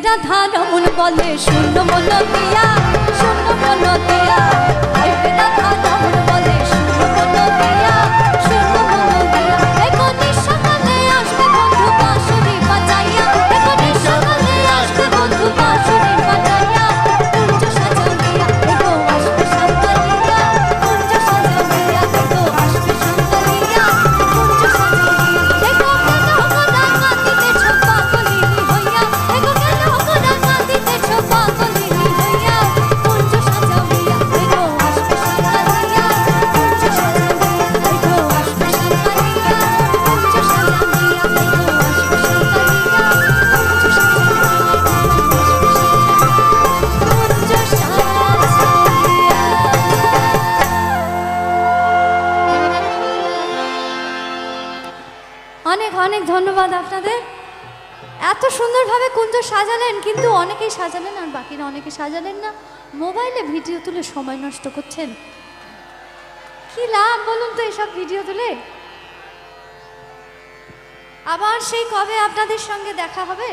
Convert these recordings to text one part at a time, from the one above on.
রাধা রমন বলে শূন্য মন দিয়া শূন্য মন দিয়া রাধা রমন বলে শূন্য মন দিয়া শূন্য মন দিয়া এখনি সকালে আসবে বন্ধু বাঁশুরি বাজাইয়া এখনি সকালে আসবে বন্ধু বাঁশুরি বাজাইয়া কুঞ্জ সাজাইয়া এগো আসবে সকালিয়া কুঞ্জ সাজাইয়া এগো আসবে সকালিয়া কুঞ্জ সাজাইয়া এগো কেন গোদা কাঁদিতেছ পাগলিনী হইয়া এগো কেন গোদা কাঁদিতেছ পাগলিনী হইয়া ধন্যবাদ আপনাদের। এত সুন্দরভাবে কুঞ্জ সাজালেন, কিন্তু অনেকেই সাজালেন আর বাকিরা অনেকে সাজালেন না। মোবাইলে ভিডিও তুলে সময় নষ্ট করছেন, কি লাভ বলুন তো এসব ভিডিও তুলে? আবার সেই কবে আপনাদের সঙ্গে দেখা হবে?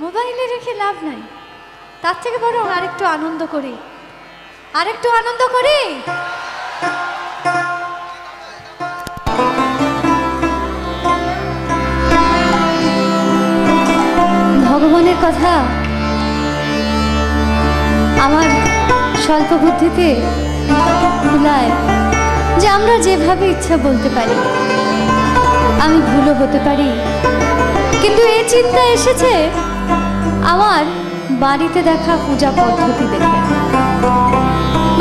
মোবাইলে রেখে লাভ নাই, তার থেকে বরং আরেকটু আনন্দ করি, আরেকটু আনন্দ করি। ভগবানের কথা আমার স্বল্প বুদ্ধিতে ভুলায় যে আমরা যেভাবে ইচ্ছা বলতে পারি, আমি ভুলও হতে পারি। কিন্তু এই চিন্তা এসেছে আমার বাড়িতে দেখা পূজা পদ্ধতি দেখে।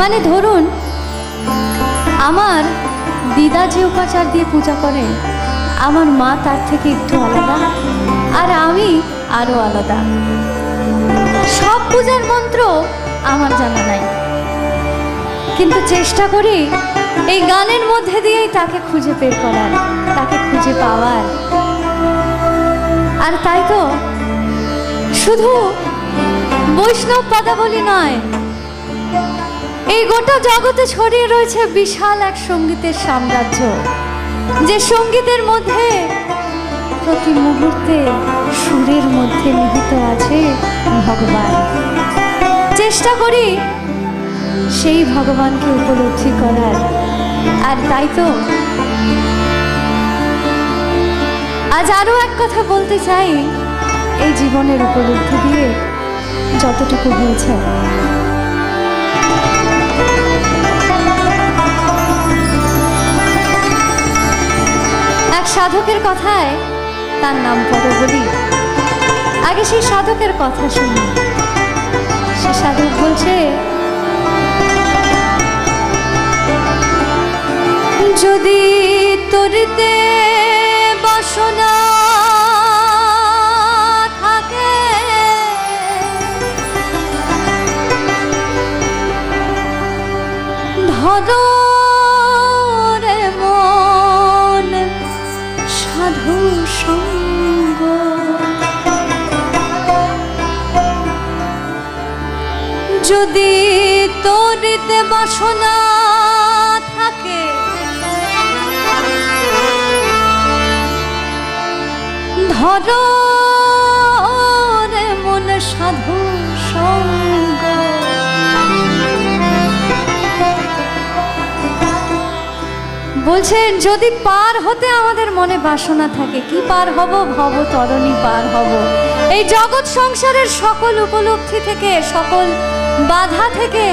মানে ধরুন, আমার দিদা যে উপাচার দিয়ে পূজা করে, আমার মা তার থেকে একটু আলাদা, আর আমি আরো আলাদা। সব পূজার মন্ত্র আমার জানা নাই, কিন্তু চেষ্টা করি এই গানের মধ্যে দিয়েই তাকে খুঁজে বের করার, তাকে খুঁজে পাওয়ার। আর তাই তো শুধু বৈষ্ণব পদাবলী নয়, এই গোটা জগতে ছড়িয়ে রয়েছে বিশাল এক সঙ্গীতের সাম্রাজ্য, যে সঙ্গীতের মধ্যে প্রতি মুহূর্তে সুরের মধ্যে নিহিত আছে ভগবান। চেষ্টা করি সেই ভগবানকে উপলব্ধি করার। আর তাই তো আজ আরো এক কথা বলতে চাই, এই জীবনের উপলব্ধি দিয়ে যতটুকু হয়েছে। এক সাধকের কথায়, তার নাম পরে বলি, আগে সেই সাধকের কথা শুনি। সে সাধক বলছে, যদি তোরতে বাসনা থাকে, ধরো রে মন সাধু সঙ্গ। যদি তোরতে বাসনা থাকে, ধরো রে মন সাধু সঙ্গ। বলছেন, যদি পার হতে আমাদের মনে বাসনা থাকে, কি পার হব? ভব তরণী পার হব। এই জগৎ সংসারের সকল উপলব্ধি থেকে, সকল বাধা থেকে,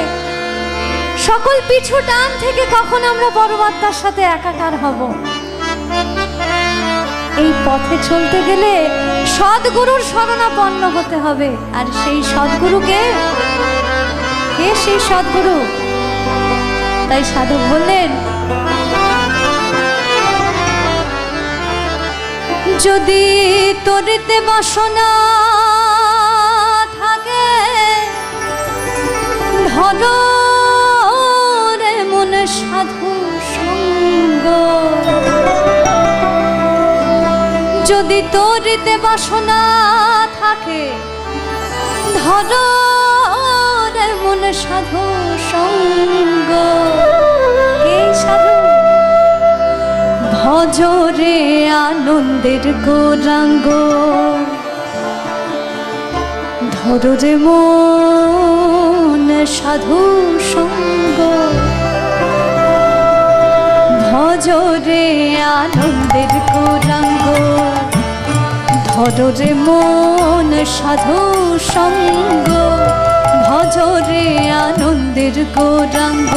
সকল পিছু টান থেকে কখন আমরা পরমাত্মার সাথে একাকার হব? এই পথে চলতে গেলে সদ্গুরুর শরণাপন্ন হতে হবে। আর সেই সদ্গুরুকে, কে সেই সদ্গুরু? তাই সাধক বললেন, যদি তোরতে বাসনা থাকে, ধরো রে মন সাধু সঙ্গ। যদি তোরতে বাসনা থাকে, ধরো রে মন সাধু সঙ্গ। কে সাধু? ভজরে আনন্দের গৌরাঙ্গ, ধরো রে মন সাধু সঙ্গ। ভজরে আনন্দের গৌরাঙ্গ, ধরো রে মন সাধু সঙ্গ। ভজরে আনন্দের গৌরাঙ্গ,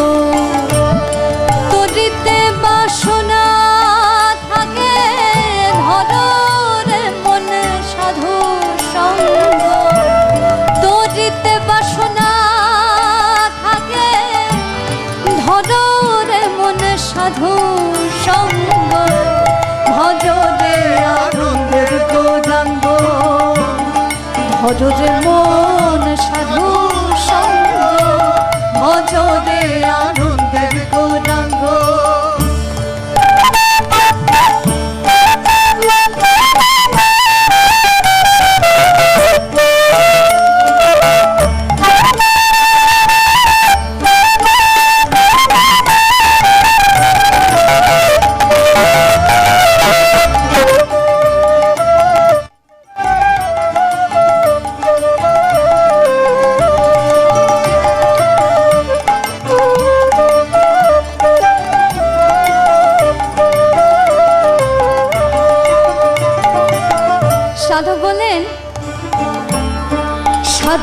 তোরিতে বাসনা থাকে, ধরো রে মন সাধু সঙ্গ। তোরিতে বাসনা থাকে, ধরো রে মন সাধু সঙ্গ। ভজরে আনন্দের গৌরাঙ্গ, ধরো রে মন সাধু সঙ্গ। ভজরে আনন্দের গৌরাঙ্গ।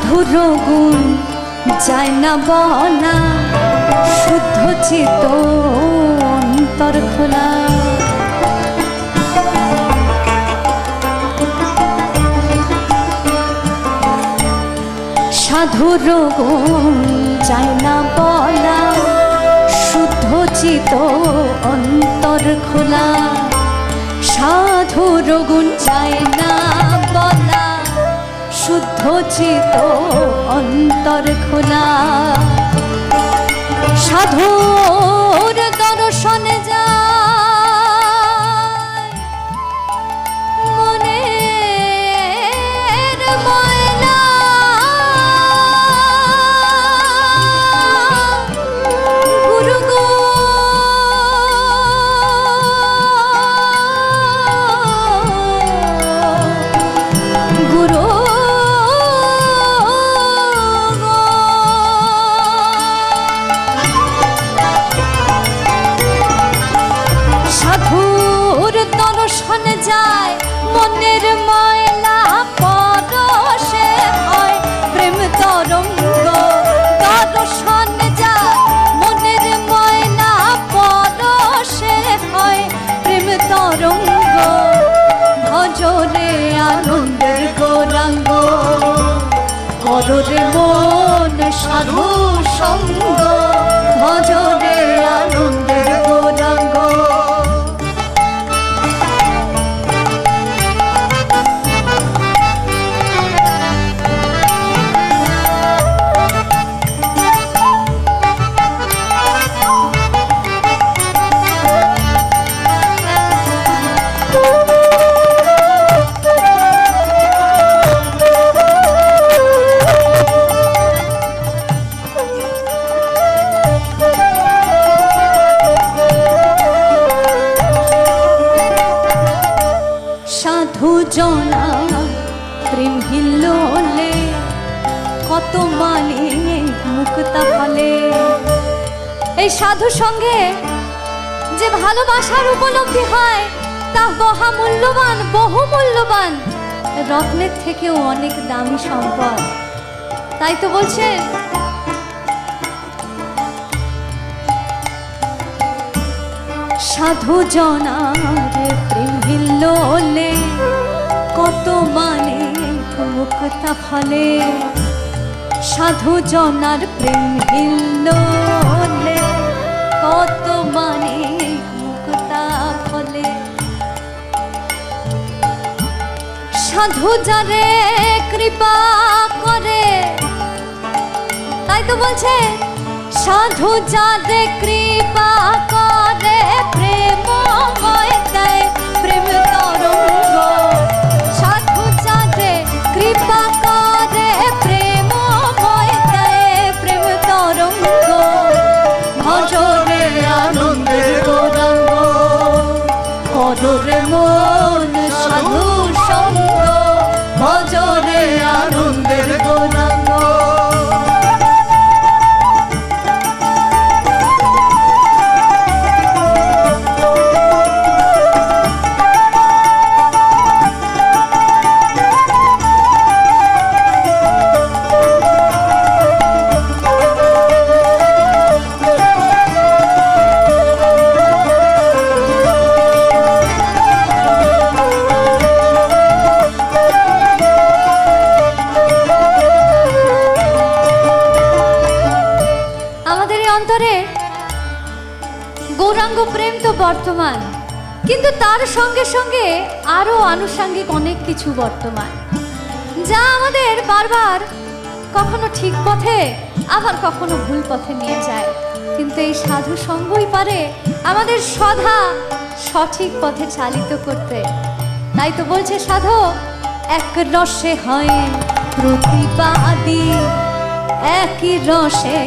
সাধুর গুণ যায় না বলা, শুদ্ধ চিত অন্তর খোলা। সাধুর গুণ যায় না বলা, শুদ্ধ চিত অন্তর খোলা। সাধুর গুণ যায় না বলা, শুদ্ধ চিত অন্তর খোলা। সাধুর দর্শনে যায় মনের ময়লা, গুরু গো গুরু দর্শন যায় মনের ময়লা, পরশে হয় প্রেম তরঙ্গ। দর্শন যায় মনের ময়লা, পরশে হয় প্রেম তরঙ্গ। ভজরে আনন্দের গৌরাঙ্গ, কররে মন সাধু সঙ্গ। ভজরে আনন্দের গৌরাঙ্গ। সাধু জনা প্রেম হিল্লোলে, কত মানে মুক্তা ফলে। এই সাধু সঙ্গে যে ভালোবাসার উপলব্ধি হয় তা মহা মূল্যবান, বহু মূল্যবান, রত্নের থেকেও অনেক দামি সম্পদ। তাই তো বলছে সাধু জনার প্রেম হিল্লোলে, কত মানে মুক্তা ফলে। সাধু জনার প্রেম হিল্লোলে, কত মানে মুক্তা ফলে। সাধু যারে কৃপা করে, তাই তো বলছে সাধু যারে কৃপা করে, প্রেমময় দেয় প্রেম তরঙ্গ। সাধু যারে কৃপা করে, প্রেমময় দেয় প্রেম তরঙ্গ। ভজরে আনন্দের গৌরাঙ্গ, কররে মন সাধু সঙ্গ। ভজরে আনন্দের গৌরাঙ্গ। গৌরাঙ্গ প্রেম তো বর্তমান, কিন্তু তার সঙ্গে সঙ্গে আরো আনুষঙ্গিক অনেক কিছু বর্তমান, যা আমাদের বারবার কখনো ঠিক পথে আবার কখনো ভুল পথে নিয়ে যায়। কিন্তু এই সাধু সঙ্গই পারে আমাদের সদা সঠিক পথে চালিত করতে। তাই তো বলছে সাধু, এক রসে হয় প্রতিবাদী, একই রসে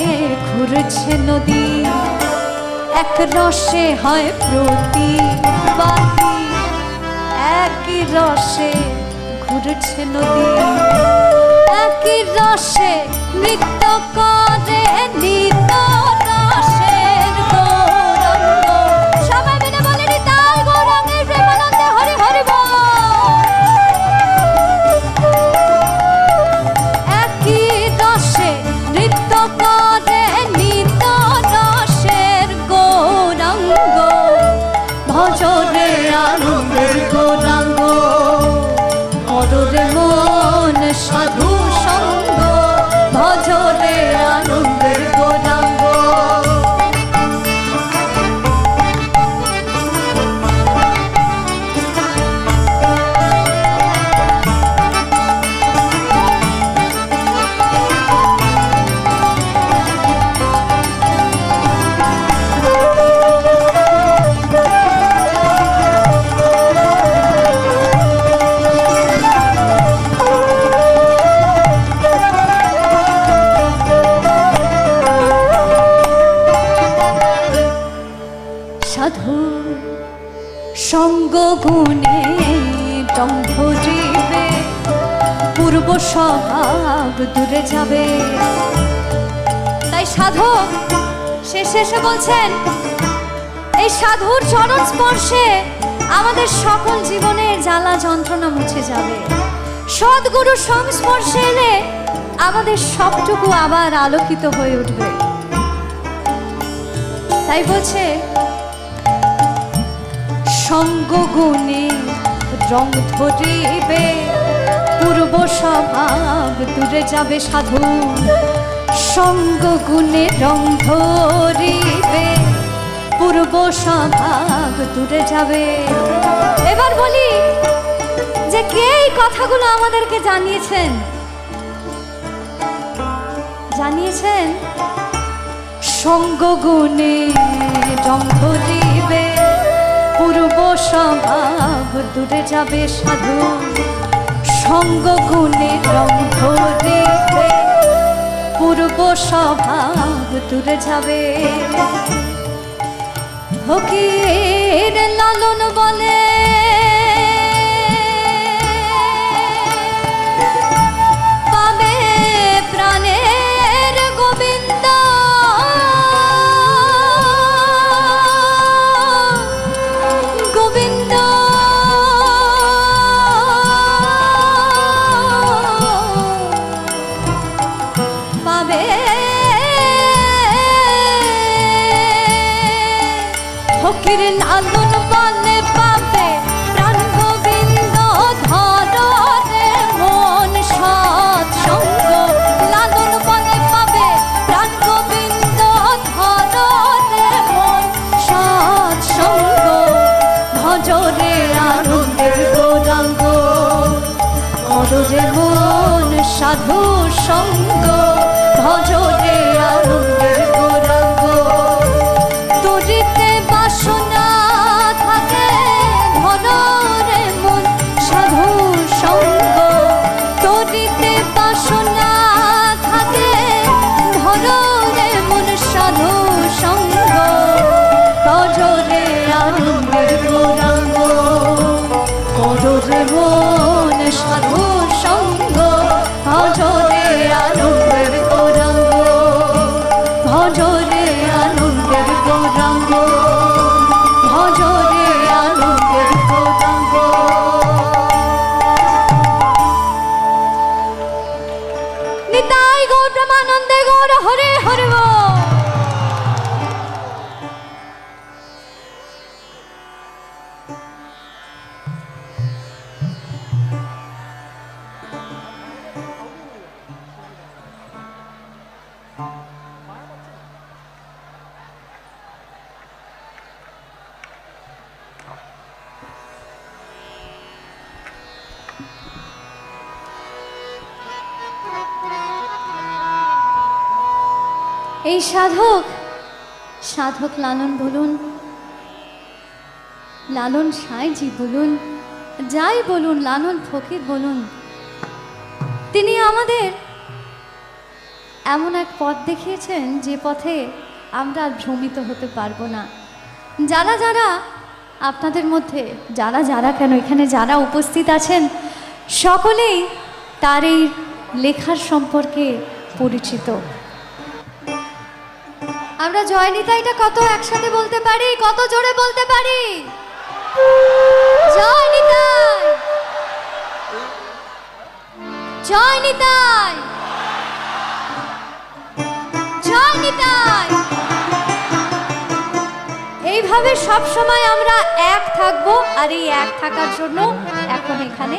ঘুরছে নদী। এক রসে হয় প্রতিবাদী, একই রসে ঘুরছে নদী। একই রসে নৃত্য করে নিত্য রসের গৌরাঙ্গ। সবাই মিলে বলে নিতাই গৌরাঙ্গের প্রেমানন্দে হরি হরি বল। একই সঙ্গ গুণে দম্ভ জীবে পূর্ব স্বভাব দূরে যাবে। তাই সাধক শেষে এসে বলছেন, এই সাধুর চরণ স্পর্শে আমাদের সকল জীবনের জ্বালা যন্ত্রণা মুছে যাবে। সদ্গুরু সংস্পর্শে এলে আমাদের সবটুকু আবার আলোকিত হয়ে উঠবে। তাই বলছে, সঙ্গ গুণে রং ধরিবে পূর্ব স্বভাব দূরে যাবে সাধু। সঙ্গ গুণে রং ধরিবে পূর্ব স্বভাব দূরে যাবে। এবার বলি যে কে এই কথাগুলো আমাদেরকে জানিয়েছেন? জানিয়েছেন সঙ্গ গুণে রং ধরিবে পূর্ব স্বভাব দূরে যাবে সাধু। সঙ্গ গুণে রং ধরিবে পূর্ব স্বভাব দূরে যাবে। ফকির লালন বলে, পাবে প্রাণের গোবিন্দ, গোবিন্দ পাবে। ফকির লালন বলে, পাবে প্রাণ গোবিন্দ ধরে মন সৎসঙ্গ। লালন বলে, পাবে প্রাণ গোবিন্দ ধরে মন সৎসঙ্গ। ভজরে আনন্দের গৌরাঙ্গ, কররে মন সাধু সঙ্গ। ভজরে আনন্দের গৌরাঙ্গ, তরিতে বাসনা থাকে ভরে মন সাধু সঙ্গ। তরিতে বাসনা থাকে ভরে মন সাধু সঙ্গ। ভজরে আনন্দের গৌরাঙ্গ, কররে মন সাধু সঙ্গ। ভজরে আনন্দের গৌরাঙ্গ, ভজরে আনন্দের গৌরাঙ্গ, ভজরে আনন্দের গৌরাঙ্গ। নিতাই গৌর প্রেমানন্দে গৌর হরে হরে বল। এই সাধক, সাধক লালন বলুন, লালন সাঁইজি বলুন, যাই বলুন, লালন ফকির বলুন, তিনি আমাদের এমন এক পথ দেখিয়েছেন যে পথে আমরা আর ভ্রমিত হতে পারবো না। যারা যারা আপনাদের মধ্যে, যারা যারা কেন এখানে যারা উপস্থিত আছেন, সকলেই তার এই লেখার সম্পর্কে পরিচিত। আমরা জয় নিতাইটা কত একসাথে বলতে পারি? কত জোরে বলতে পারি? জয় নিতাই, জয় নিতাই, জয় নিতাই। এইভাবে সব সময় আমরা এক থাকবো। আর এই এক থাকার জন্য এখন এখানে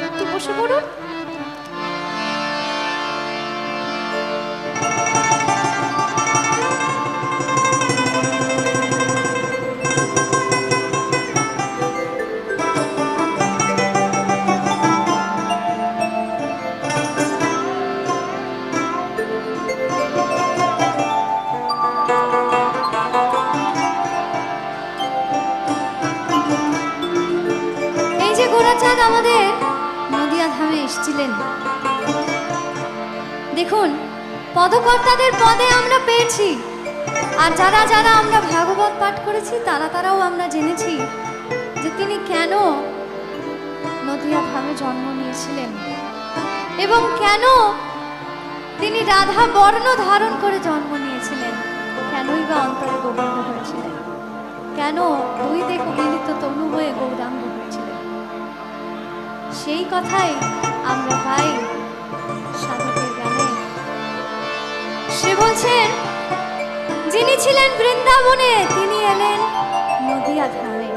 একটু বসে পড়ুন। আমাদের নদিয়া ধামে এসেছিলেন। দেখুন, পদকর্তাদের পদে আমরা পেয়েছি, আর যারা যারা আমরা ভাগবত পাঠ করেছি তারাও আমরা জেনেছি যে তিনি কেন নদিয়া ধামে জন্ম নিয়েছিলেন এবং কেন তিনি রাধা বর্ণ ধারণ করে জন্ম নিয়েছিলেন, কেনই বা অন্তরে গোবিন্দ হয়েছিলেন, কেন দুই দেহ মিলিত তনু হয়ে গৌরাঙ্গ হয়েছিলেন, সেই কথাই আমরা পাই সাধকের গানে। সে বলছেন যিনি ছিলেন বৃন্দাবনে তিনি এলেন নদিয়া ধামে।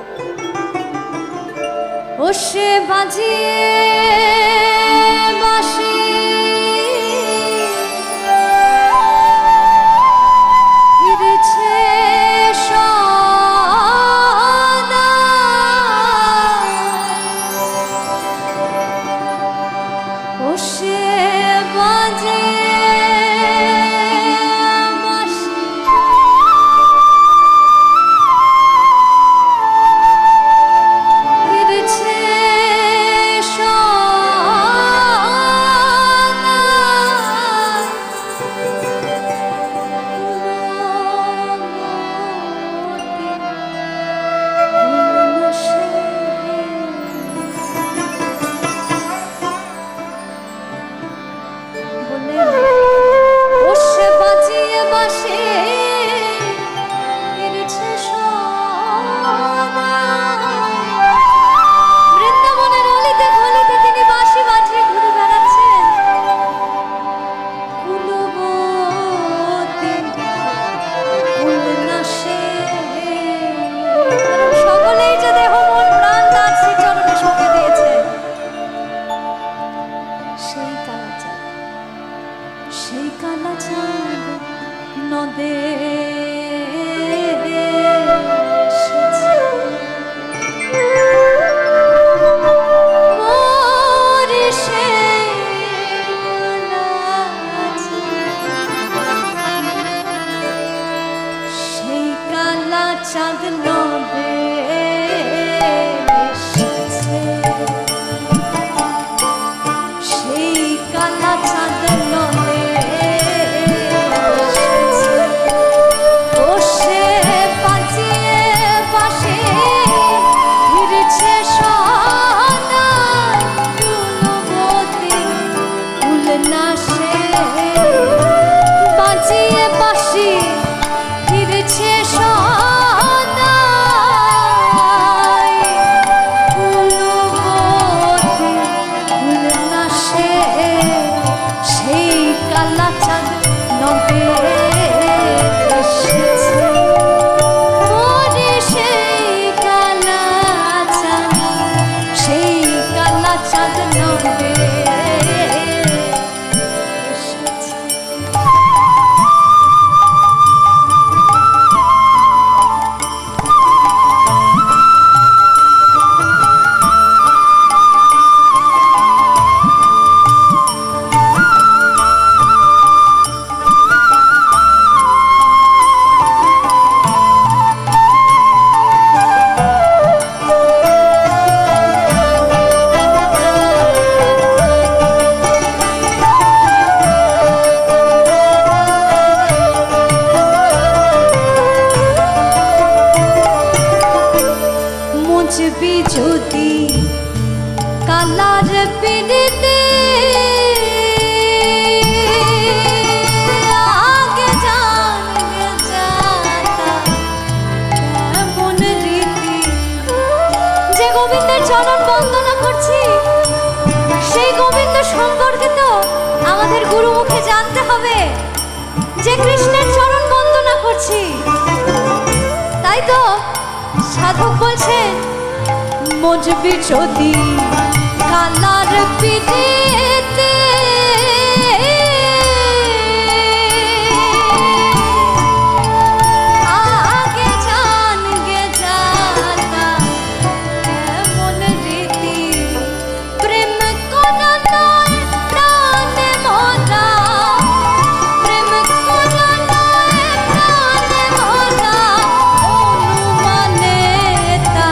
ও সে বাজিয়ে বাঁশি ফিরেছে সদা, ও সে বাজিয়ে সেই কালা চাঁদ নদে সেই কালা চাঁদ নদে সেই কালা চাঁদ নদে যদি কালার পিড়িতে আগে জানগে যাতা কেমন রীতি, যে গোবিন্দের চরণ বন্দনা করছি সেই গোবিন্দ সম্পর্কে তো আমাদের গুরুমুখে জানতে হবে, যে কৃষ্ণের চরণ বন্দনা করছি। তাই তো সাধক বলছেন মজবি যদি কালার পিড়িতে আগে জানগে যাতা কেমন রীতি, প্রেম কোনা নয় প্রাণে মরা, প্রেম কোনা নয় প্রাণে মরা, অনুমানে তা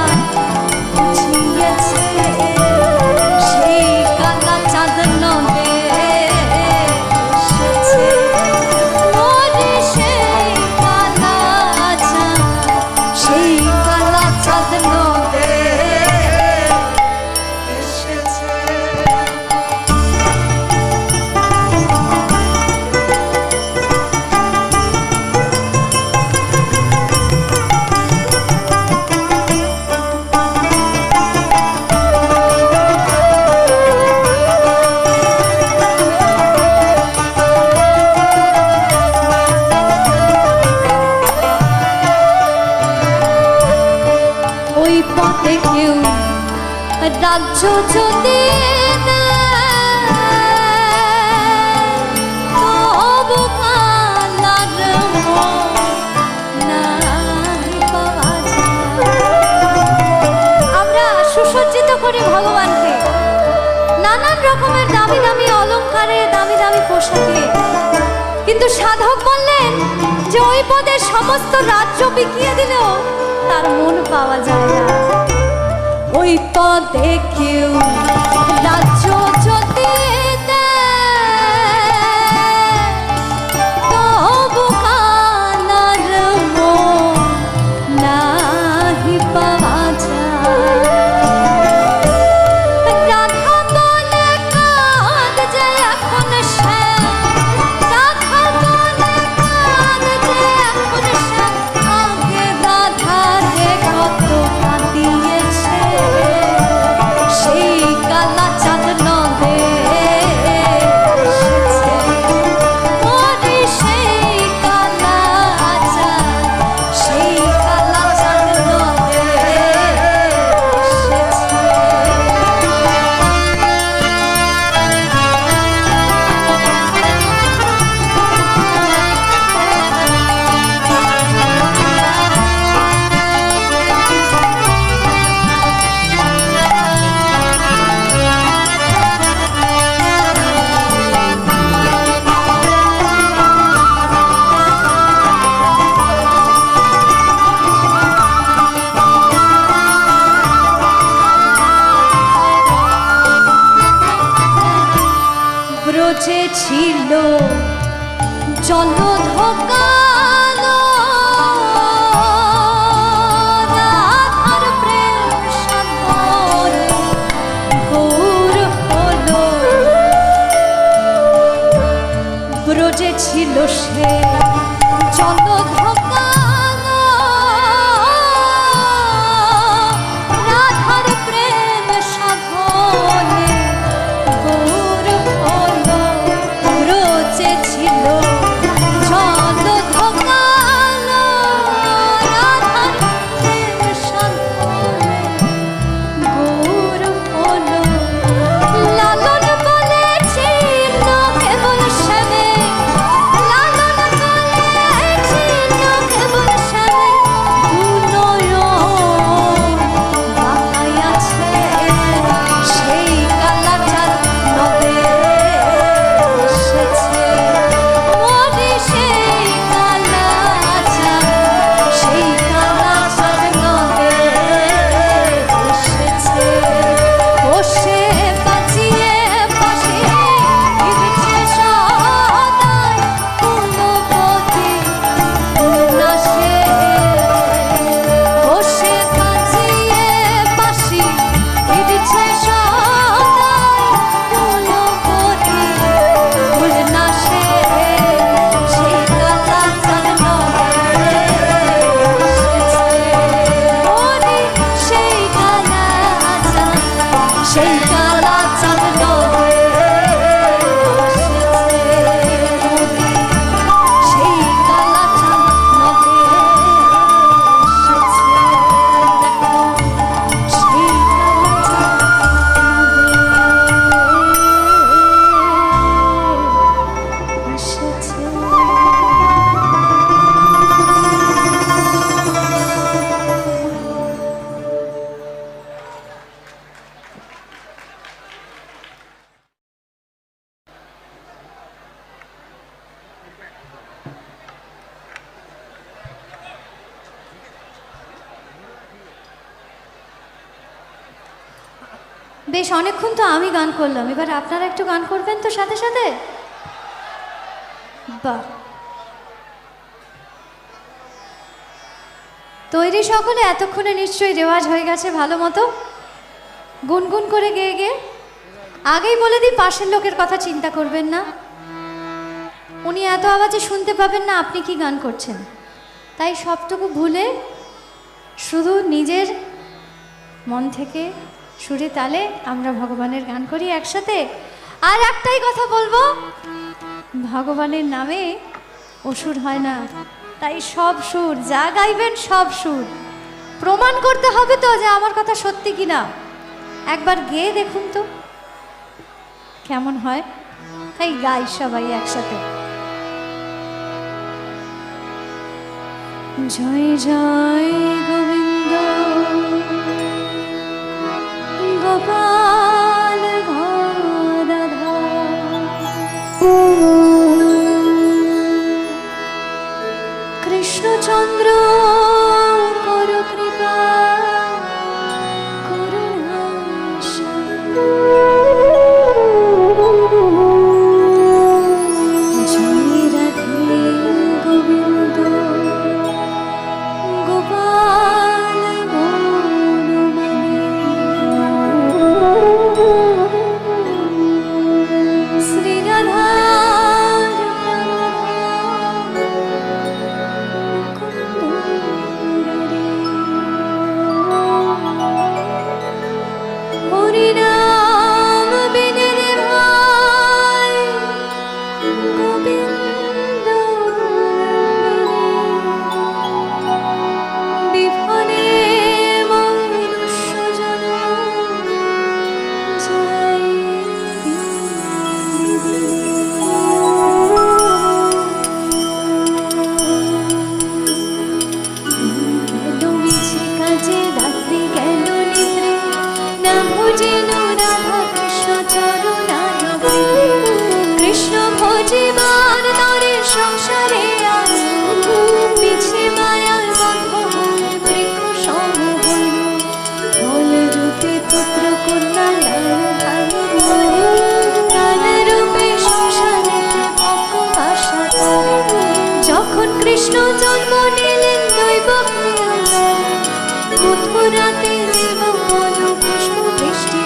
সেই কালা চাঁদ নদে রাজ্য যদি আমরা সুসজ্জিত করি ভগবানকে নানান রকমের দামি দামি অলংকারে, দামি দামি পোশাকে, কিন্তু সাধক বললেন যে ওই পদে সমস্ত রাজ্য বিকিয়ে দিলেও তার মন পাওয়া যায় না। ওই পদে কেউ রাজ্য যদি তবু কানার মন নাহি পাওয়া যায়। রাধা বলে কাঁদ যে এখন শ্যাম, রাধা বলে কাঁদ যে এখন শ্যাম, আগে রাধা রে কত কাঁদিয়েছে সেই কালা চাঁদ নদে এসেছে। ওরে সেই কালা চাঁদ, সেই কালা চাঁদ নদে এসেছে। ব্রজে ছিল জলধকালো রাধার প্রেম সাগর গৌর হলো। ব্রজে ছিল সে জলধকালো রাধার প্রেম সাগরে গৌর হলো। ব্রজে ছিল জলধকালো রাধার প্রেম সাগরে গৌর হলো। লালন বলেছিল কেবল শ্যামে, লালন বলেছিল কেবল শ্যামে, দুনয়ন বাঁকাইয়াছে সেই কালা চাঁদ নদে এসেছে। ওরে সেই কালা চাঁদ, সেই কালা চাঁদ নদে এসেছে। বসে বাজিয়ে বাঁশি ফিরছে সদাই কুলপতি উল্লাসে। বসে বাজিয়ে বাঁশি ফিরছে সদাই কুলপতি উল্লাসে। সেই কালা চাঁদ নদে এসেছে। ওরে সেই কালা চাঁদ, সেই কালা চাঁদ নদে এসেছে। সেই কালা চাঁদ নদে এসেছে। দেখো সেই কালা চাঁদ নদে এসেছে। বেশ অনেকক্ষণ তো আমি গান করলাম, এবার আপনারা একটু গান করবেন তো সাথে সাথে। বাহ, তৈরি সকলে? এতক্ষণে নিশ্চয়ই রেওয়াজ হয়ে গেছে ভালো মতো, গুনগুন করে গেয়ে গেয়ে। আগেই বলে দিই, পাশের লোকের কথা চিন্তা করবেন না, উনি এত আওয়াজে শুনতে পাবেন না আপনি কি গান করছেন। তাই সবটুকু ভুলে শুধু নিজের মন থেকে সুরে তালে আমরা ভগবানের গান করি একসাথে। আর একটাই কথা বলবো, ভগবানের নামে অসুর হয় না, তাই সব সুর যা গাইবেন সব সুর প্রমাণ করতে হবে তো যে আমার কথা সত্যি কিনা। একবার গেয়ে দেখুন তো কেমন হয়। তাই গাই সবাই একসাথে। জয় জয় গোবিন্দ গোপাল কৃষ্ণচন্দ্র কর কৃপা করুণা জয় রাধে গোবিন্দ গোপাল কৃষ্ণ ভজিবার তরে সংসারে পিছে মায়ার বন্ধ বৃক্ষ সমূহ ফল রূপে পুত্র কন্যা লাল রূপে সংসারে ভক্ত আশা করে যখন কৃষ্ণ জন্ম নিলেন দৈব মথুরাতে মন পুষ্প বৃষ্টি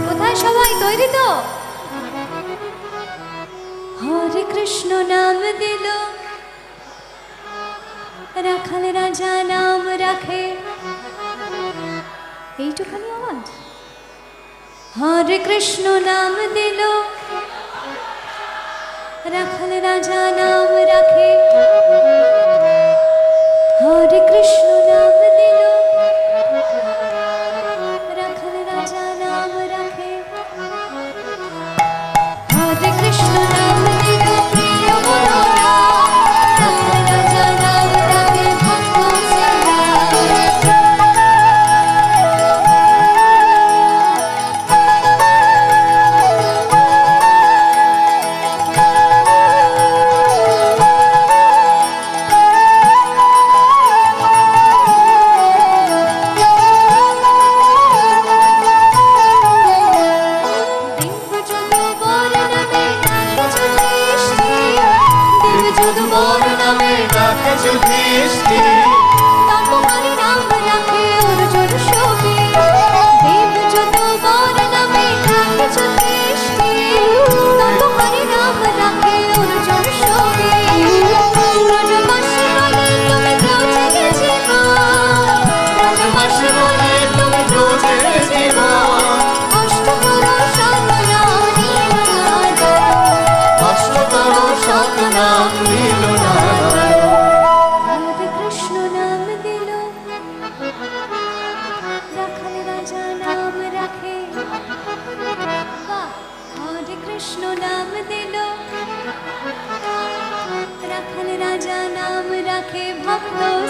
কোথায় সবাই তৈরি তো? হরে কৃষ্ণ নাম দিল রাখাল রাজা নাম রাখে এইটুখানি আওয়াজ। হরে কৃষ্ণ নাম দিল রাখাল রাজা নাম রাখে হরে কৃষ্ণ নাম দিল রাখাল রাজা নাম রাখে হরে কৃষ্ণ নাম দিল প্রিয় বলরাম রাখাল রাজা নাম রাখে ভক্ত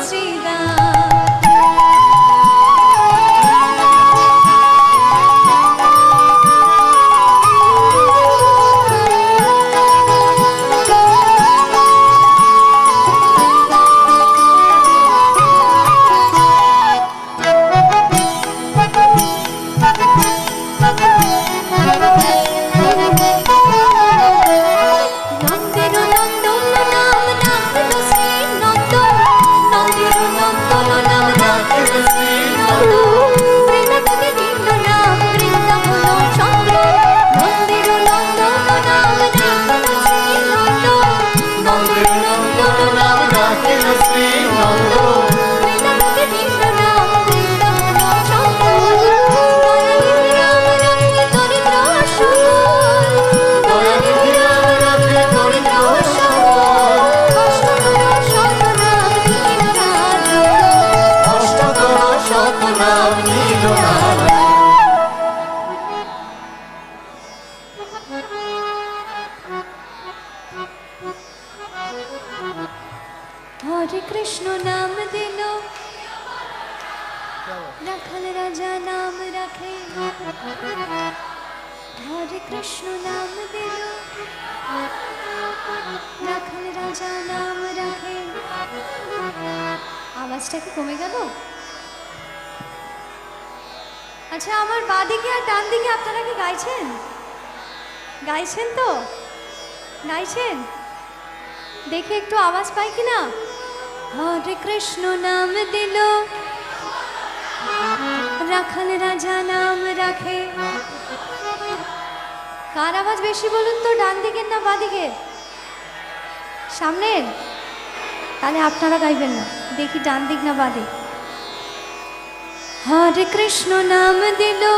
শ্রীরাম। हरे कृष्ण नाम दिलो रखल राजा नाम रखे। हरे कृष्ण नाम दिलो रखल राजा नाम रखे। आवाजটা কি কমে গেল? আচ্ছা, আমার বাঁদিকে আর ডান দিকে আপনারা কি গাইছেন? গাইছেন তো? গাইছেন? দেখে একটু আওয়াজ পাই কিনা। हरे कृष्ण नाम दिलो রাখাল রাজা নাম রাখে। কার আওয়াজ বেশি বলুন তো, ডান দিকের না বাঁ দিকের? সামনের? তাহলে আপনারা গাইবেন না, দেখি ডান দিক না বাঁ দিক। हरे कृष्ण नाम दिलो,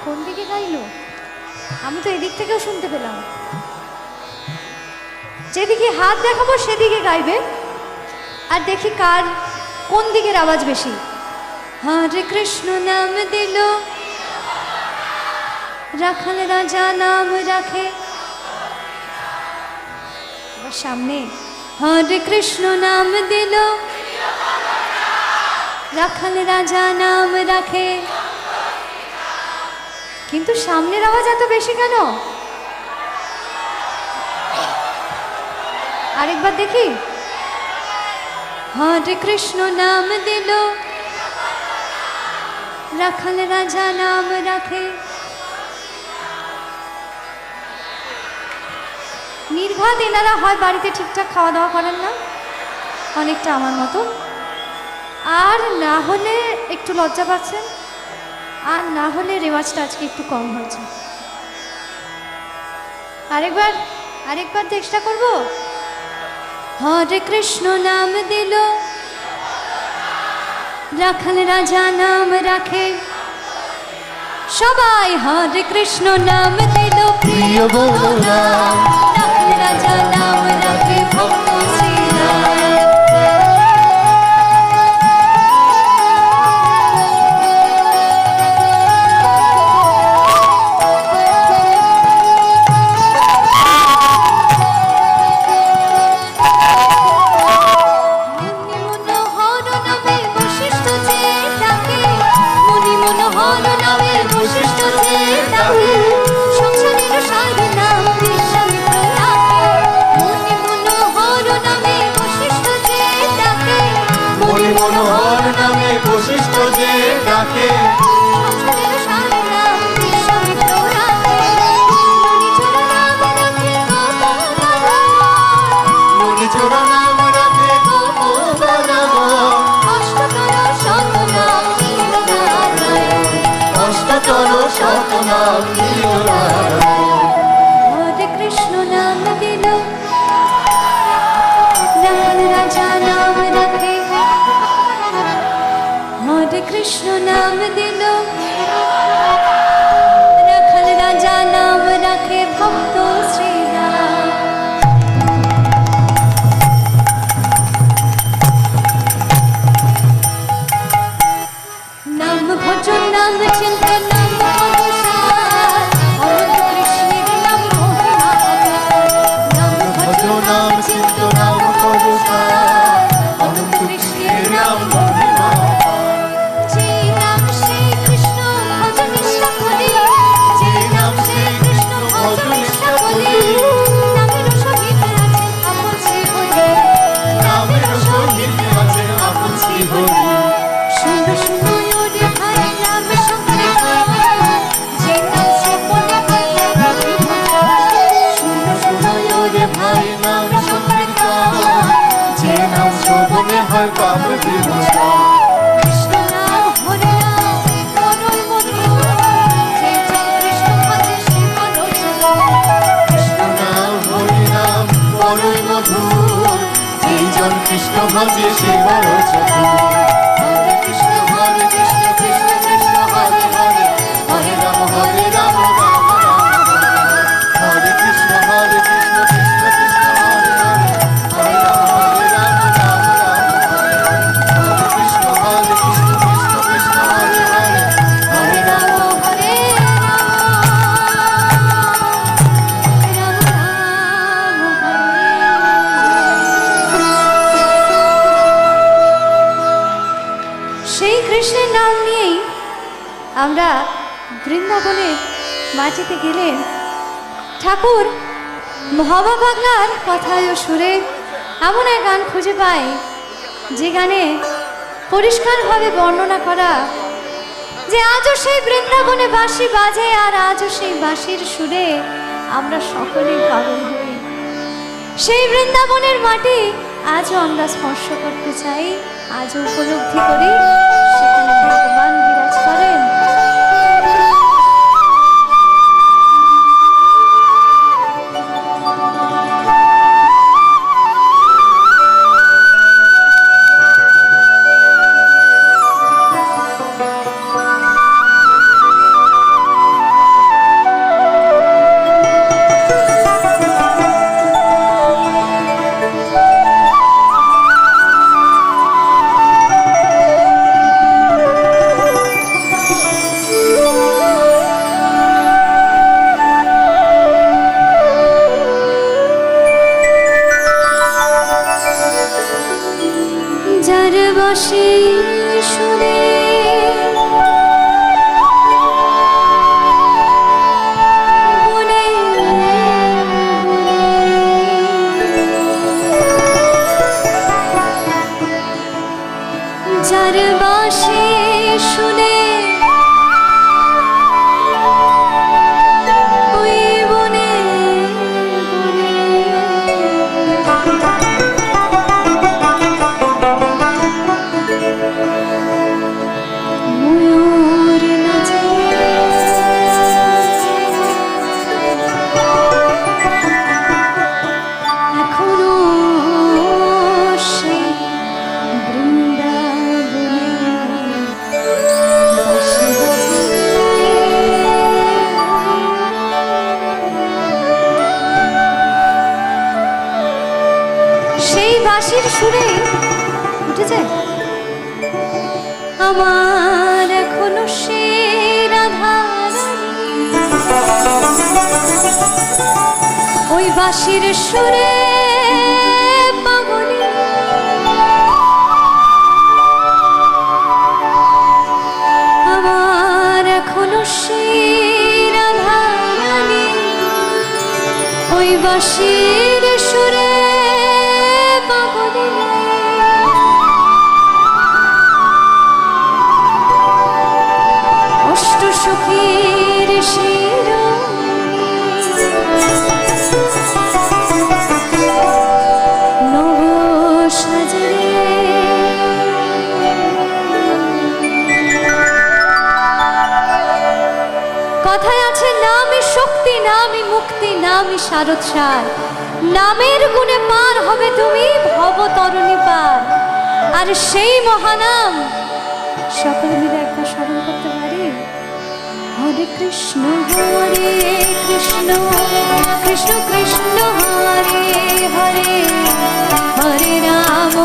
কোন দিকে গাইলো? আমি তো এদিক থেকেও শুনতে পেলাম। যেদিকে হাত দেখাবো সেদিকে গাইবে, আর দেখি কার কোন দিকের আওয়াজ বেশি। हरे कृष्ण नाम दिलो রাখাল রাজা নাম রাখে। এবার সামনে। हरे कृष्ण नाम दिलो রাখাল রাজা নাম রাখে। কিন্তু সামনের আওয়াজ এত বেশি কেন? আরেকবার দেখি। हरे कृष्ण नाम दिलो রাখাল রাজা নাম রাখে। নির্ঘাত এনারা হয় বাড়িতে ঠিকঠাক খাওয়া দাওয়া করেন না, অনেকটা আমার মতো, আর না হলে একটু লজ্জা পাচ্ছেন, আর না হলে রেওয়াজটা আজকে একটু কম হয়েছে। আরেকবার চেষ্টা করব। हरे कृष्ण नाम दिलो রাখাল রাজা নাম রাখে। সবাই हरे कृष्ण नाम दिलो প্রিয় বলরাম রাখাল রাজা নাম রাখে ভক্ত শ্রীরাম। মনোহর নামে বশিষ্ঠ যে ডাকে, মণিচোরা নাম রাখে অষ্টতর শতনাম নীলনারায়ণ। हरे कृष्ण नाम दिलो রাখাল রাজা নাম রাখে। हरे कृष्ण नाम दिलो রাখাল রাজা নাম রাখে ভক্ত শ্রীরাম। নাম ভজন নাম চিন্তন নাম অনুসার, অনন্ত কৃষ্ণের নাম মহিমা। নাম ভজন নাম চিন্ত নাম করো অনন্ত কৃষ্ণের নাম মহিমা যে নাম শ্রী কৃষ্ণ ভজ নিষ্ঠা করে, যে নাম শ্রী কৃষ্ণ ভজ নিষ্ঠা করে, নামের সহিত আছেন আপন শ্রী হরি, নামের সহিত আছেন আপন শ্রী হরি। শুনো শুনো ওরে ভাই নাম সংকীর্তন, যে নাম শ্রবণে হয় পাপি মোচন। শুনো শুনো ওরে ভাই নাম সংকীর্তন, যে নাম শ্রবণে হয় পাপ বিমোচন। কৃষ্ণ নাম হরি নাম বড়ই মধুর, যে জন কৃষ্ণ ভজে সে বড়ই চতুর। কৃষ্ণ নাম হরি নাম বড়ই মধুর, যেইজন কৃষ্ণ ভজে সে বড় চতুর। হরে কৃষ্ণ হরে কৃষ্ণ কৃষ্ণ কৃষ্ণ হরে হরে, হরে রাম হরে রাম রাম রাম হরে হরে। হরে কৃষ্ণ কৃষ্ণ কৃষ্ণ হরে হরে, হরে রাম রাম রাম হরে হরে। হরে কৃষ্ণ কৃষ্ণ কৃষ্ণ কৃষ্ণ হরে হরে, হরে রাম হরে রাম রাম হরে। সেই কৃষ্ণের নাম নিয়েই আমরা বৃন্দাবনের মাটিতে গেলেন। ঠাকুর মহাবা পাগলার কথায় ও সুরে এমন এক গান খুঁজে পাই, যে গানে পরিষ্কারভাবে বর্ণনা করা যে আজও সেই বৃন্দাবনে বাঁশি বাজে, আর আজও সেই বাঁশির সুরে আমরা সকলেই পাগল হই। সেই বৃন্দাবনের মাটি আজও আমরা স্পর্শ করতে চাই, আজও উপলব্ধি করি সেখানে ভগবান বিরাজ করেন। যার বসে শুনে বনে যার বসে শুনে ওই বনে ময়ূর নাচে, এখনো সেই বৃন্দাবনে বাঁশি বাজে। সেই বাঁশির সুরে উঠেছে আমার এখনো সে রাধারানী, ওই বাঁশির সুরে পাগলি। আমার এখনো সে রাধারানী, ওই বাঁশির সুরে পাগলি। অষ্ট সখীর শিরোমণি, নব সাজরে কথায় আছে নামই শক্তি, নামই মুক্তি, নামই সারৎসার। নামের গুণে পার হবে তুমি ভবতরণী পার। আর সেই মহানাম সকলে মিলে একবার স্মরণ করতে পারি। হরে কৃষ্ণ কৃষ্ণ কৃষ্ণ কৃষ্ণ হরে হরে, হরে রাম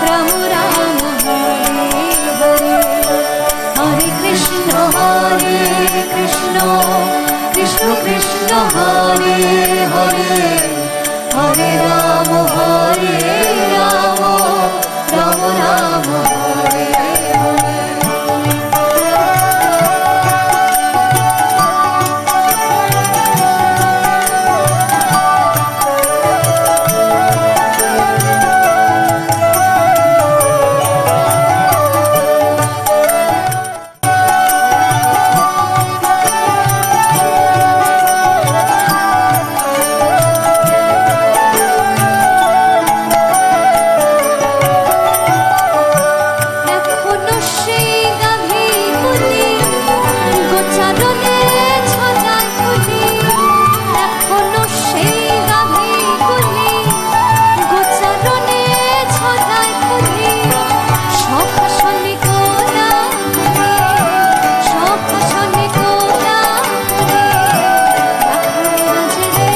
রাম রাম হরে হরে। হরে কৃষ্ণ কৃষ্ণ কৃষ্ণ কৃষ্ণ হরে হরে, হরে রাম রাম রাম হরে হরে। এখনো সেই গাভী কুলি গোচারণে ছড়ায় কুলি, এখনো সেই গাভী কুলি গোচারণে ছড়ায় কুলি। সখাসনে কোলা করে, সখাসনে কোলা করে রাখাল রাজে রে।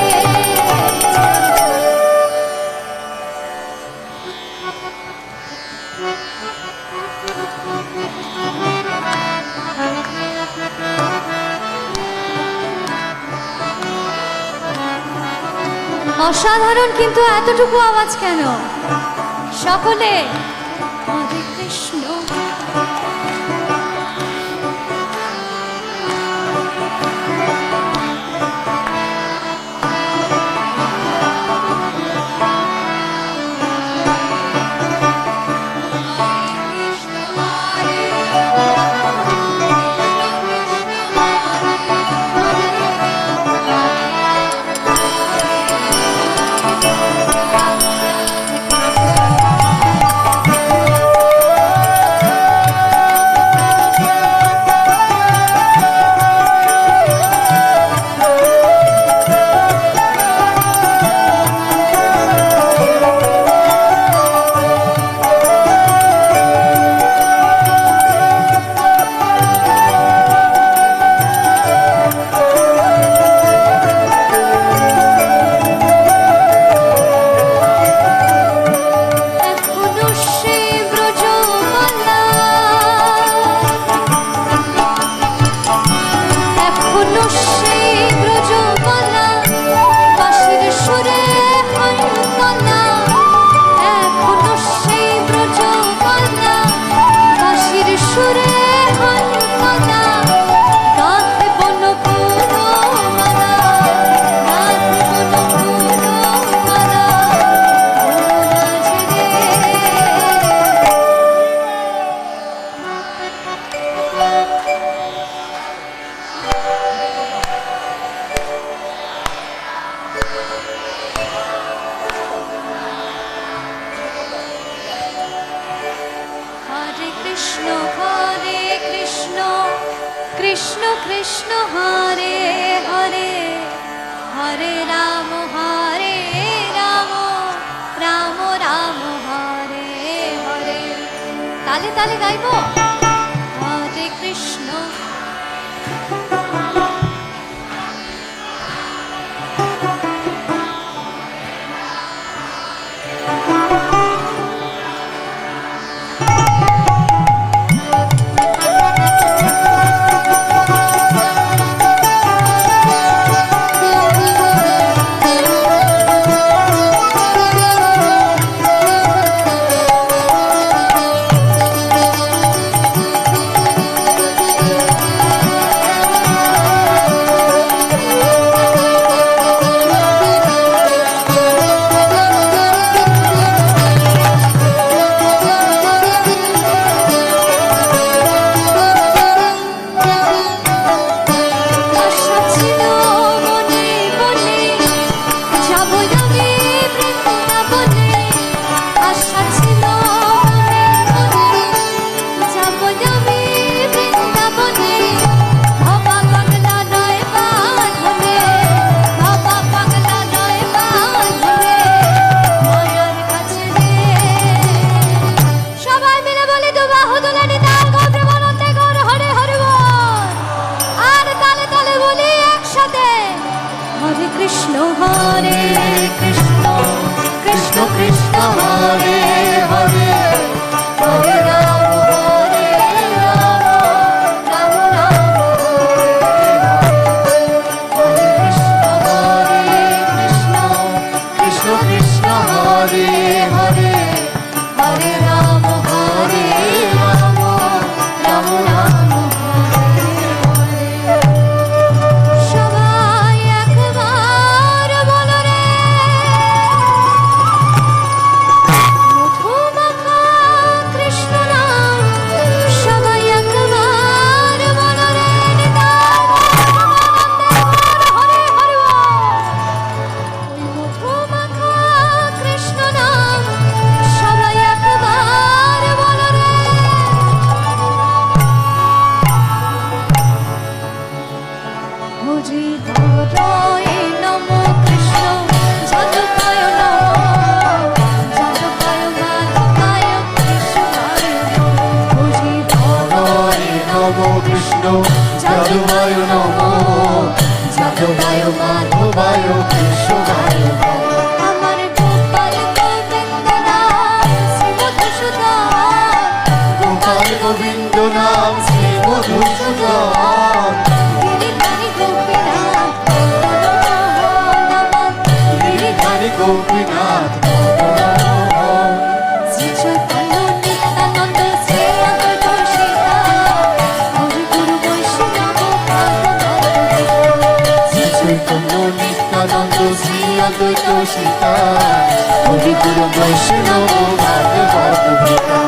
অসাধারণ, কিন্তু এতটুকু আওয়াজ কেন? সকলে হরে কৃষ্ণ এখনো সে ব্রজমালা, এখনো সে ব্রজমালা বাঁশির সুরে হয় কলা, এখনো সেই ব্রজমালা বাঁশির সুরে হয় কলা। গাঁথে বনপুর মালা, গাঁথে বনপুর মালা ও রাজে রে। হরে কৃষ্ণ কৃষ্ণ কৃষ্ণ হরে হরে, হরে রাম রাম রাম হরে হরে। তালে তালে গাইবো হরে কৃষ্ণ। গোপীনাথ মনোহর। শ্রী চৈতন্য নিত্যানন্দ শ্রী অদ্বৈত সীতা হরি গুরু বৈষ্ণব শ্রী চৈতন্য নিত্যানন্দ শ্রী অদ্বৈত সীতা হরি গুরু বৈষ্ণব ভাগবত গীতা।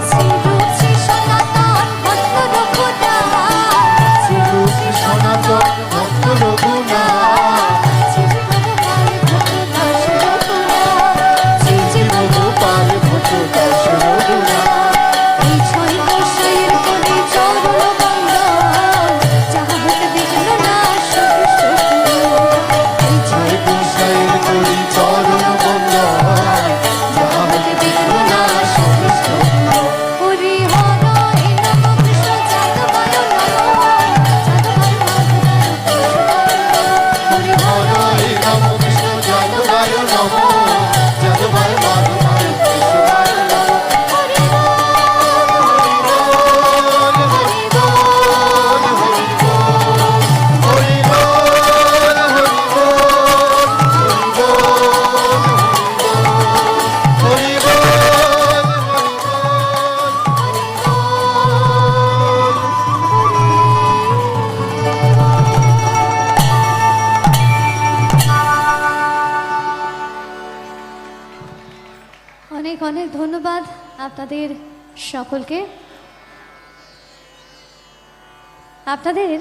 শ্রী রূপ শ্রী সনাতন ভক্ত রঘুনাথ শ্রী রূপ শ্রী সনাতন ভক্ত রঘুনাথ। শ্রী জীব গোপাল ভট্ট দাস শ্রী জীব গোপাল ভট্ট দাস রঘুনাথ। এই ছয় গোসাইয়ের কোলে চরণ বন্দন যাহা হতে বিঘ্ন নাশ কৃষ্ণ এই জয় গোসাইয়ের করি চরণ বন্দন যাহা হতে বিঘ্ন নাশ কৃষ্ণ। হরি হর হে নম কৃষ্ণ যাদবায় হরি হর হরে রাম কৃষ্ণ যাদবায় নমঃ যাদবায় মাধবায় কৃষ্ণায় নমঃ। হরি হরি বল হরি বল হরি বল হরি বল হরি বল হরি অনেক অনেক ধন্যবাদ আপনাদের সকলকে। আপনাদের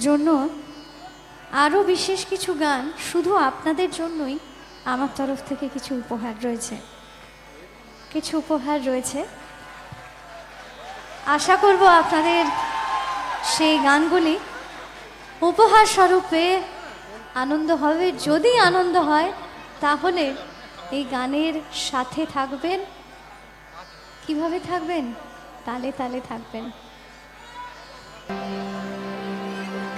জন্য আরও বিশেষ কিছু গান শুধু আপনাদের জন্যই আমার তরফ থেকে কিছু উপহার রয়েছে। আশা করব আপনাদের সেই গানগুলি উপহার স্বরূপে আনন্দ হবে। যদি আনন্দ হয় তাহলে এই গানের সাথে থাকবেন। কিভাবে থাকবেন? তালে তালে থাকবেন।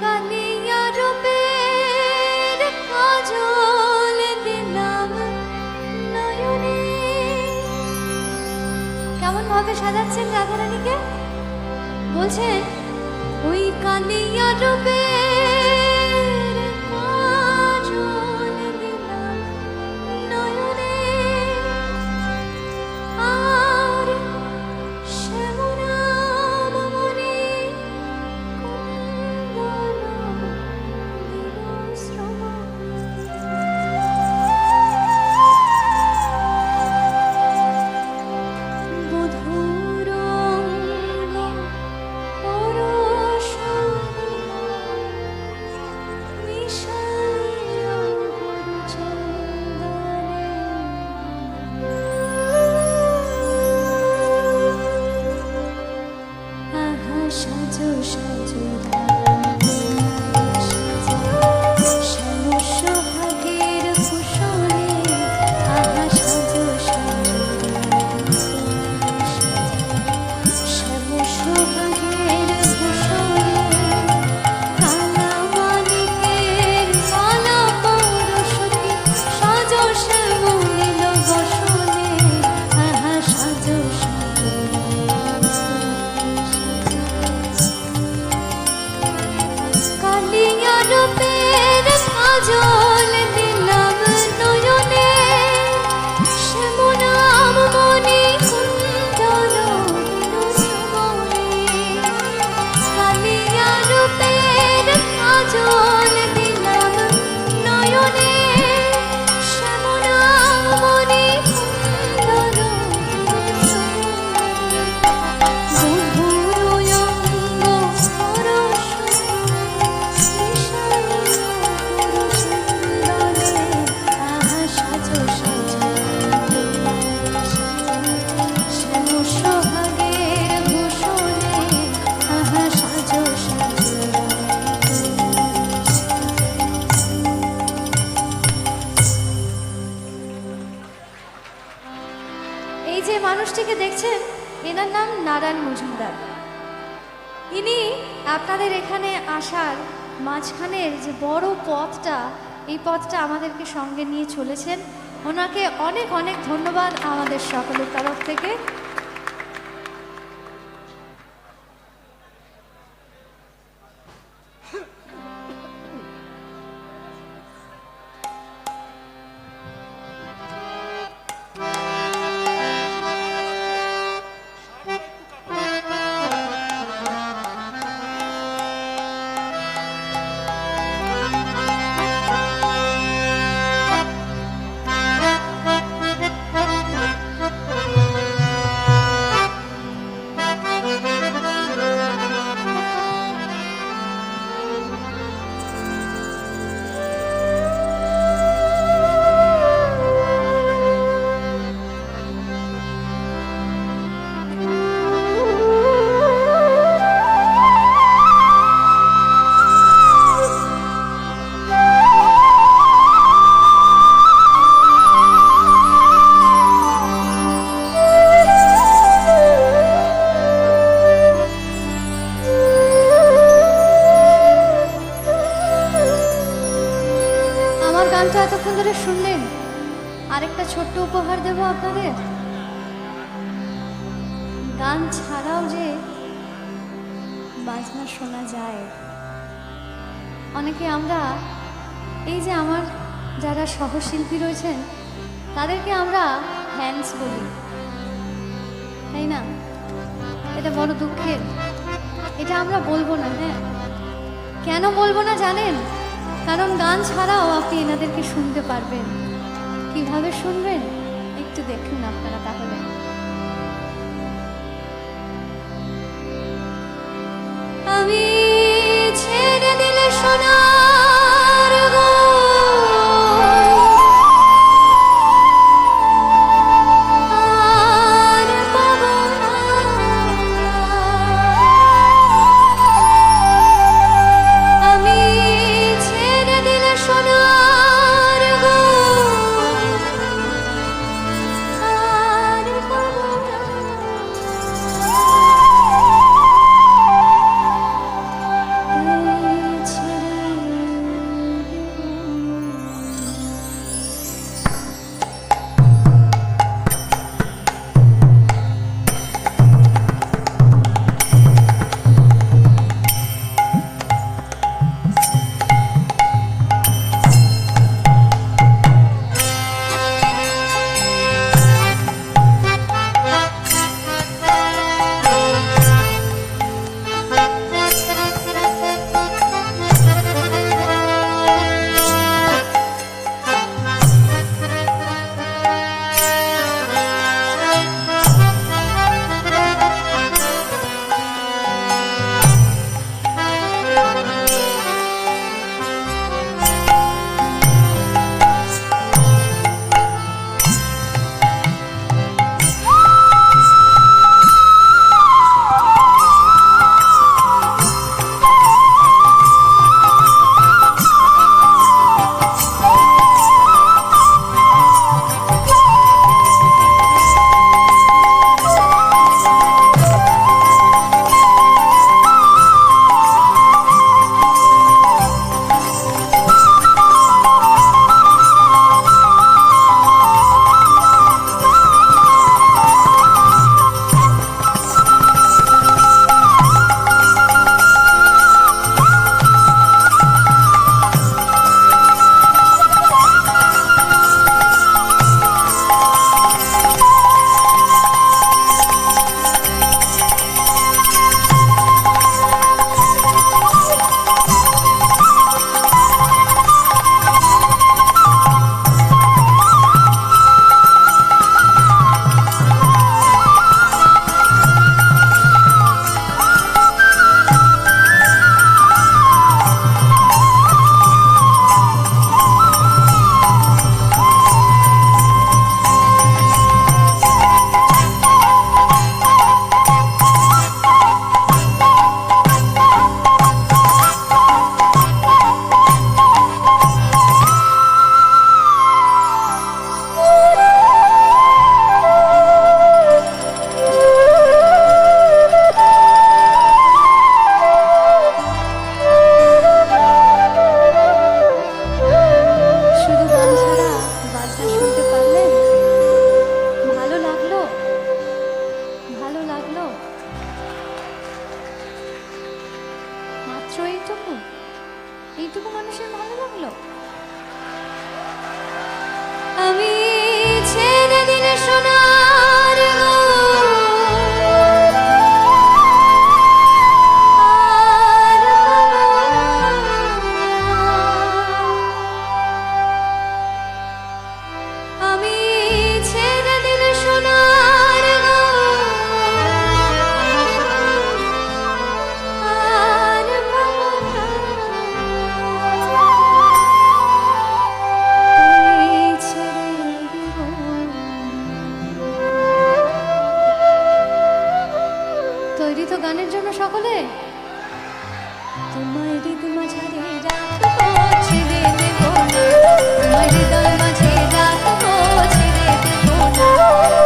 কালিয়া রূপের কাজল দিলাম নয়নে। কেমন ভাবে সাজাচ্ছেন রাধারানীকে? বলছেন ওই কালিয়া রূপের কাজল দিলাম নয়নে আর শ্যামরাম মনে কুণ্ডল দিল শ্রবণে। বধূর অঙ্গ পরশালিলা মিশাইয়া গুরুচন্দনে। আহা সাজো সাজো শ্যাম সোহাগের ভূষণে। আহা সাজো সাজো শ্যাম সোহাগের ভূষণে। কালা মানিকের মালা পরশকে সাজো শ্যামলীল বসনে। আহা সাজো সাজো কালিয়া রূপের কাজল দিলাম নয়নে শ্যামনাম মণি কুণ্ডল দিল শ্রবণে। কালিয়া রূপের কাজল দিলাম নয়নে শ্যামনাম মণি কুণ্ডল দিল শ্রবণে। বধূর অঙ্গ এই যে মানুষটিকে দেখছেন এনার নাম নারায়ণ মজুমদার। ইনি আপনাদের এখানে আসার মাঝখানের যে বড় পথটা, এই পথটা আমাদেরকে সঙ্গে নিয়ে চলেছেন। ওনাকে অনেক অনেক ধন্যবাদ আমাদের সকলের তরফ থেকে। আরেকটা ছোট্ট উপহার দেব আপনাদের। গান ছাড়াও যে বাজনা শোনা যায়, অনেকে আমরা এই যে আমার যারা সহশিল্পী রয়েছেন তাদেরকে আমরা হ্যান্ডস বলি, তাই না? এটা বড় দুঃখের, এটা আমরা বলবো না। হ্যাঁ, কেন বলবো না জানেন? কারণ গান ছাড়াও আপনি এনাদেরকে শুনতে পারবেন। কিভাবে শুনবেন একটু দেখুন আপনারা তাহলে। আমি ছেড়ে দিলে সোনার গো, আর পাবো না। আমি ছেড়ে দিলে সোনার গো, আর পাবো না। এইটুকু মানুষের ভালো লাগলো। আমি ছেড়ে দিলে সোনার গো, আর আমি ছেড়ে দিলে সোনার গো, আর তৈরি তো গানের জন্য সকলে? তোমার হৃদয় মাঝারে রাখবো ছেড়ে দেব না, তোমার হৃদয় মাঝে রাখবো ছেড়ে দেব না,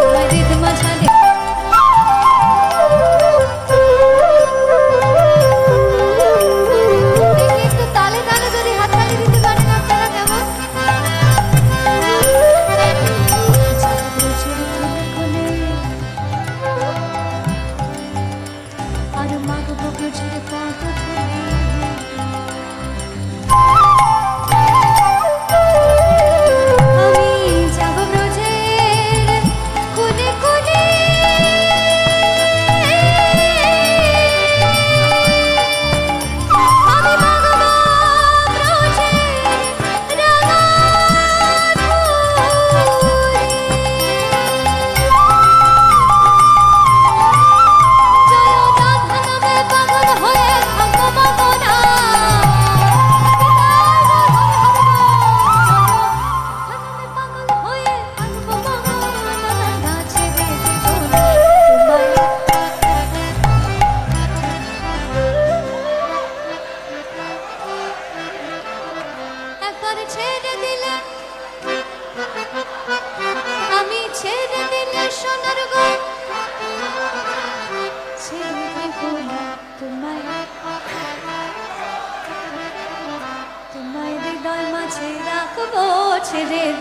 তোমার হৃদয় মাঝারে একটু তালে তালে যদি হাততালি দিতে পারেন আপনারা কেমন?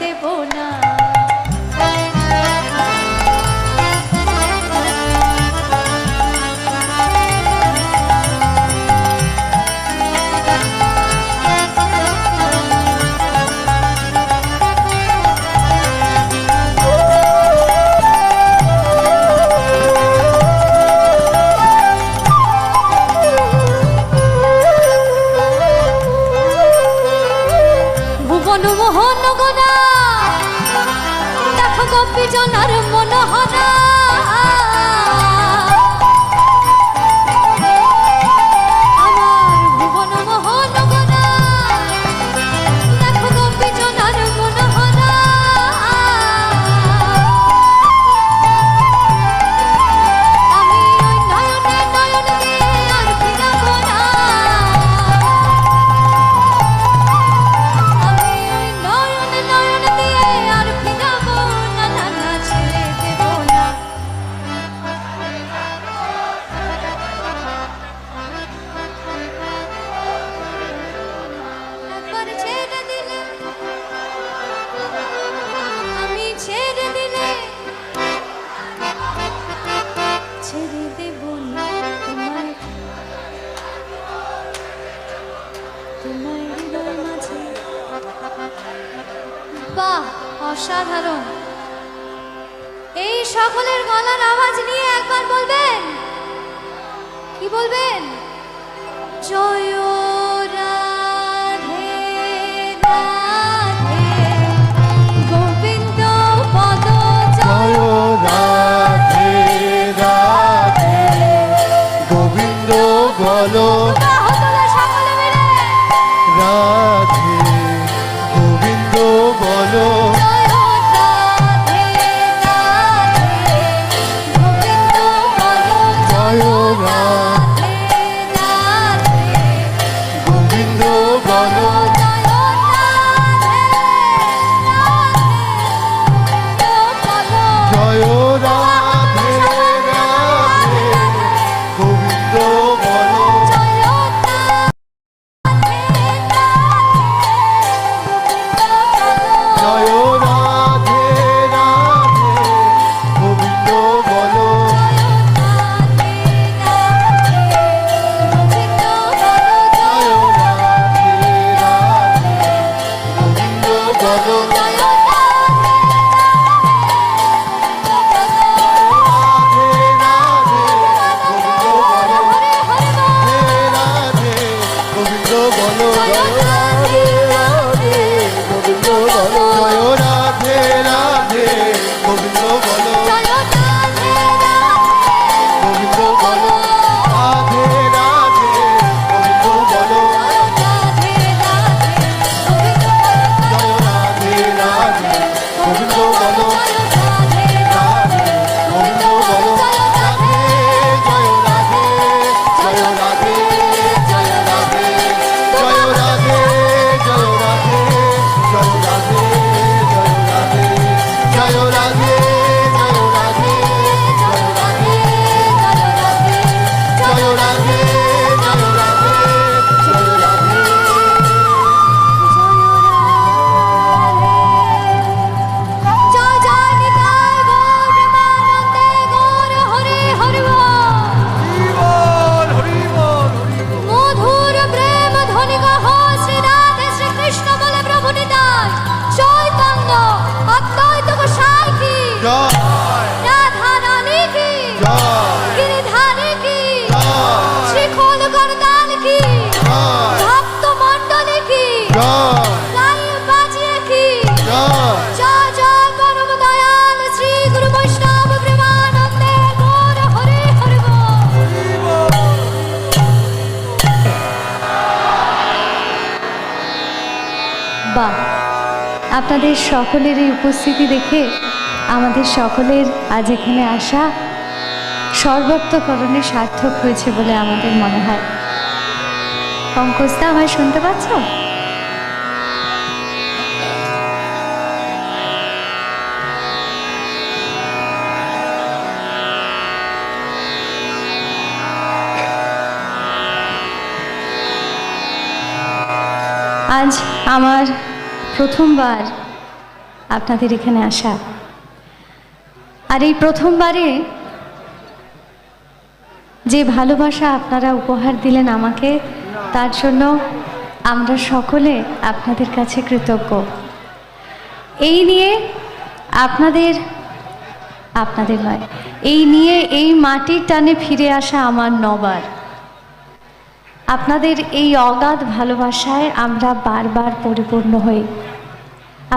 দেব না। ভুবন মোহন গোনা দেখো গোপী জনার মনোহরা, আমার ভুবন মোহন গোনা দেখো গোপী জনার মনোহরা। আমি ওই নয়নে নয়ন দিয়ে আর ফিরাবো না, আমি ওই নয়নে নয়ন দিয়ে আর ফিরাবো না, না না ছেড়ে দেব না। একবার ছেড়ে দিলে, আমি ছেড়ে দিলে ছেড়ে দেব না তোমায়, তোমার হৃদয় মাঝে। বাহ, অসাধারণ! এই সকলের গলার আওয়াজ নিয়ে একবার বলবেন, কি বলবেন? জয় রাধে রাধে গোবিন্দ পদ জয়। জয় রাধে রাধে গোবিন্দ বলো বাহ, তোমরা সকলে মিলে রাধে গোবিন্দ বলো জয় রাধে রাধে গোবিন্দ পদ জয় রাধে রাধে রাধে গোবিন্দ বলো জয় রাধে রাধে গোবিন্দ পদ জয় রাধে রাধে গোবিন্দ বলো জয় রাধে জয় রাধে রাধে গোবিন্দ বলো জয় রাধে রাধে গোবিন্দ বলো রাধে রাধে গোবিন্দ বলো রাধে রাধে গোবিন্দ বলো জয় রাধে রাধে গোবিন্দ বলো জয় রাধে রাধে গোবিন্দ বলো গোবিন্দ বলো রাধে রাধে গোবিন্দ বলো জয় রাধে রাধে গোবিন্দ বলো রাধে গোবিন্দ বলো রাধে জয় রাধে জয় রাধে জয় রাধে জয় রাধে জয় রাধে জয় রাধে জয় রাধে জয় রাধে জয় রাধে জয় রাধে জয় রাধে জয় রাধে জয় রাধে জয় জয় নিতাই গৌর প্রেমানন্দে গৌর হরি হরি বল। মধুর প্রেম ধ্বনি কহ শ্রী রাধে শ্রী কৃষ্ণ বলে প্রভু নিতাই চৈতন্য অদ্বৈত গোসাই কি, জয় রাধা রানী কি, জয় গিরিধারী কি, জয় শ্রীখোল গরদান কি, জয় ভক্ত মণ্ডলী কি, জয় গাই বাজিয়ে কি। জয় জয় জয় পরম দয়াল শ্রী গুরু বৈষ্ণব প্রেমানন্দে গৌর হরি হরি বল। বাহ, আপনাদের সকলের এই উপস্থিতি দেখে আমাদের সকলের আজ এখানে আসা সর্বাত্মকরণে সার্থক হয়েছে বলে আমাদের মনে হয়। পঙ্কজদা, আমায় শুনতে পাচ্ছ? আজ আমার প্রথমবার আপনাদের এখানে আসা। আর এই প্রথমবারে যে ভালোবাসা আপনারা উপহার দিলেন আমাকে, তার জন্য আমরা সকলে আপনাদের কাছে কৃতজ্ঞ। এই নিয়ে আপনাদের নয়, এই নিয়ে এই মাটির টানে ফিরে আসা আমার নবার। আপনাদের এই অগাধ ভালোবাসায় আমরা বারবার পরিপূর্ণ হই।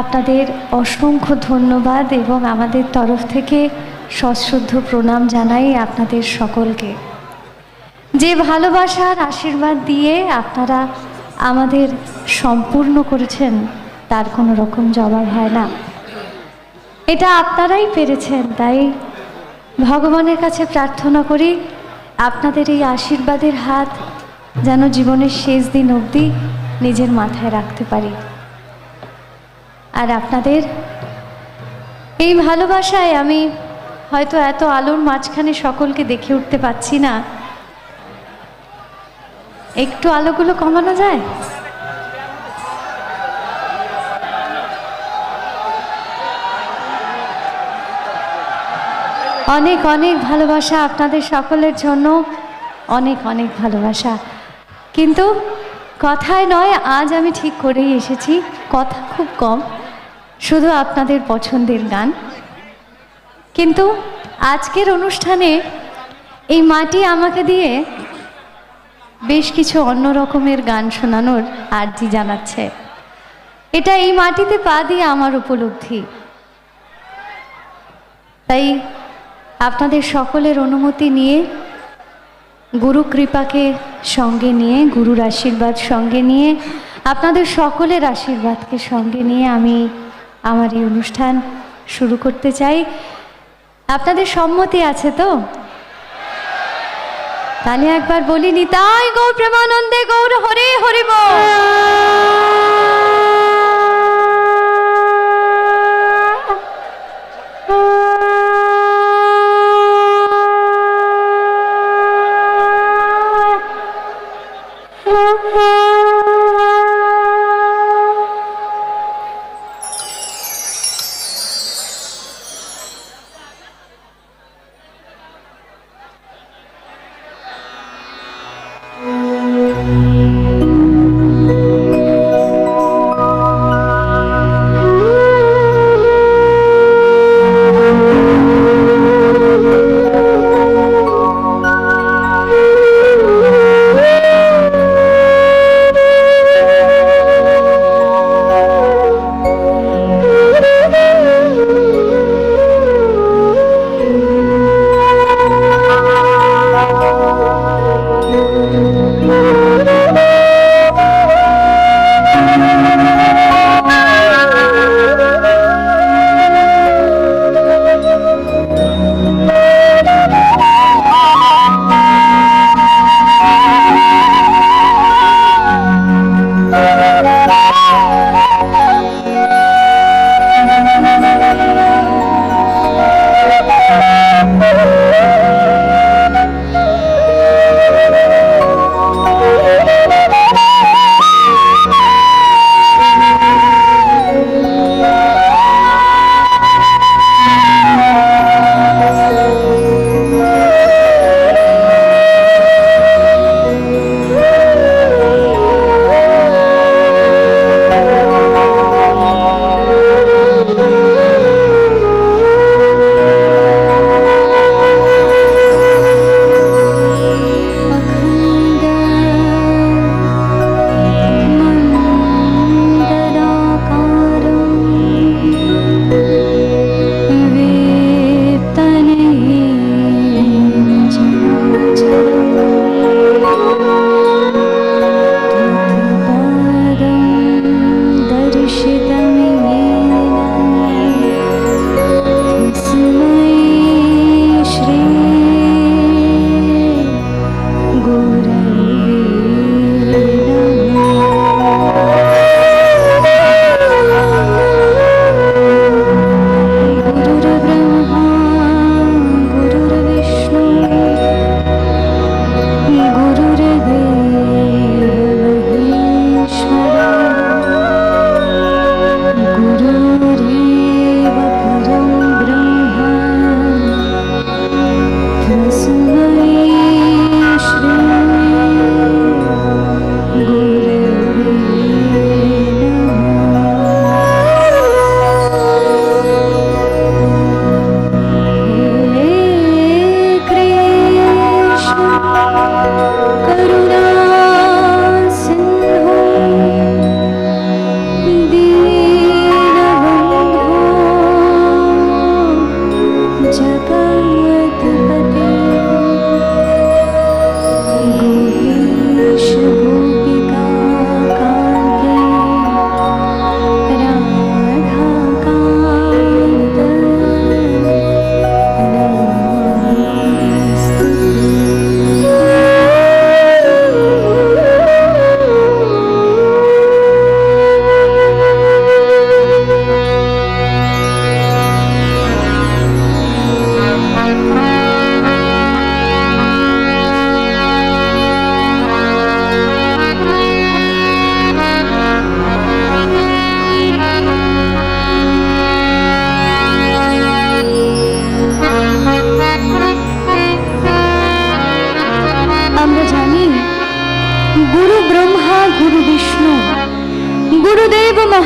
আপনাদের অসংখ্য ধন্যবাদ এবং আমাদের তরফ থেকে সশ্রদ্ধ প্রণাম জানাই আপনাদের সকলকে। যে ভালোবাসার আশীর্বাদ দিয়ে আপনারা আমাদের সম্পূর্ণ করেছেন, তার কোনো রকম জবাব হয় না। এটা আপনারাই পেরেছেন, তাই ভগবানের কাছে প্রার্থনা করি আপনাদের এই আশীর্বাদের হাত যেন জীবনের শেষ দিন অবধি নিজের মাথায় রাখতে পারি। আর আপনাদের এই ভালোবাসায় আমি হয়তো এত আলোর মাঝখানে সকলকে দেখে উঠতে পারছি না, একটু আলোগুলো কমানো যায়? অনেক অনেক ভালোবাসা আপনাদের সকলের জন্য, অনেক অনেক ভালোবাসা। কিন্তু কথায় নয়, আজ আমি ঠিক করেই এসেছি, কথা খুব কম, শুধু আপনাদের পছন্দের গান। কিন্তু আজকের অনুষ্ঠানে এই মাটি আমাকে দিয়ে বেশ কিছু অন্য রকমের গান শোনানোর আর্জি জানাচ্ছে। এটা এই মাটিতে পা দিয়ে আমার উপলব্ধি। তাই আপনাদের সকলের অনুমতি নিয়ে, গুরু কৃপাকে সঙ্গে নিয়ে, গুরুর আশীর্বাদ সঙ্গে নিয়ে, আপনাদের সকলের আশীর্বাদকে সঙ্গে নিয়ে আমি আমার এই অনুষ্ঠান শুরু করতে চাই। আপনাদের সম্মতি আছে তো? তাহলে একবার বলি, নিতাই গৌর প্রেমানন্দে গৌর হরে হরি বল।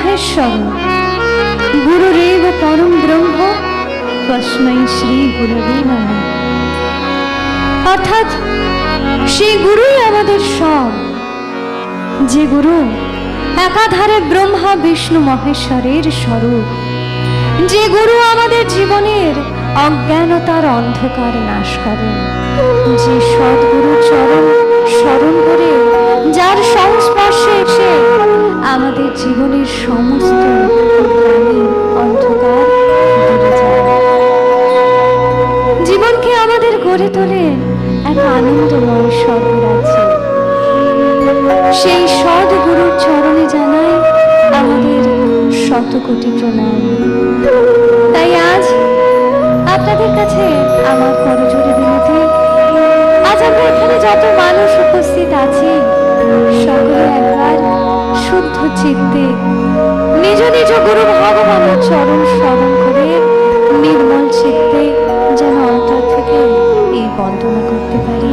মহেশ্বর গুরুরেব পরম ব্রহ্ম তস্मै শ্রী গুরুবে নমঃ। অর্থাৎ সেই গুরুই আমাদের সব, যে গুরু একাধারে ব্রহ্মা বিষ্ণু মহেশ্বরের স্বরূপ, যে গুরু আমাদের জীবনের অজ্ঞানতার অন্ধকার নাশ করেন, যে সদ্গুরুর চরণ স্মরণ করে যার সংস্পর্শে এসে আমাদের জীবনের সমস্ত অজ্ঞানী অন্ধকার দূরে যায়, জীবনকে আমাদের গড়ে তোলে এক আনন্দময় স্বর্গরাজ্যে। সেই সদ্গুরুর চরণে জানাই আমাদের শতকোটি প্রণাম। তাই আজ আপনাদের কাছে আমার করজোড়ে বিনতি, আজ আমরা এখানে যত মানুষ উপস্থিত আছি সকলে একবার শুদ্ধ চিত্তে নিজ নিজ গুরু ভগবানের চরণ স্মরণ করে নির্মল চিত্তে যেন অন্তর থেকে এই বন্দনা করতে পারি।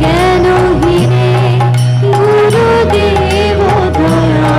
জ্ঞান হীরে গুরুদেব দয়া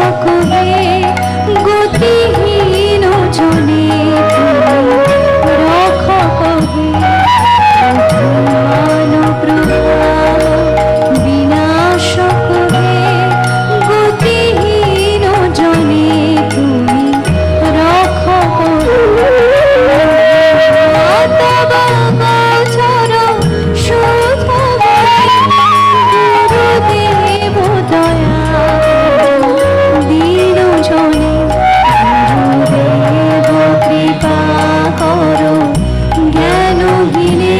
সকলে গতিহীন জনে রক্ষক হে ভুবন প্রভাব বিনাশক হে গতিহীন জনে তুমি রক্ষক তব গোচর শুধ গুরুদেব দয়া দীন জনে গুরুদেব কৃপা করো জ্ঞানহীনে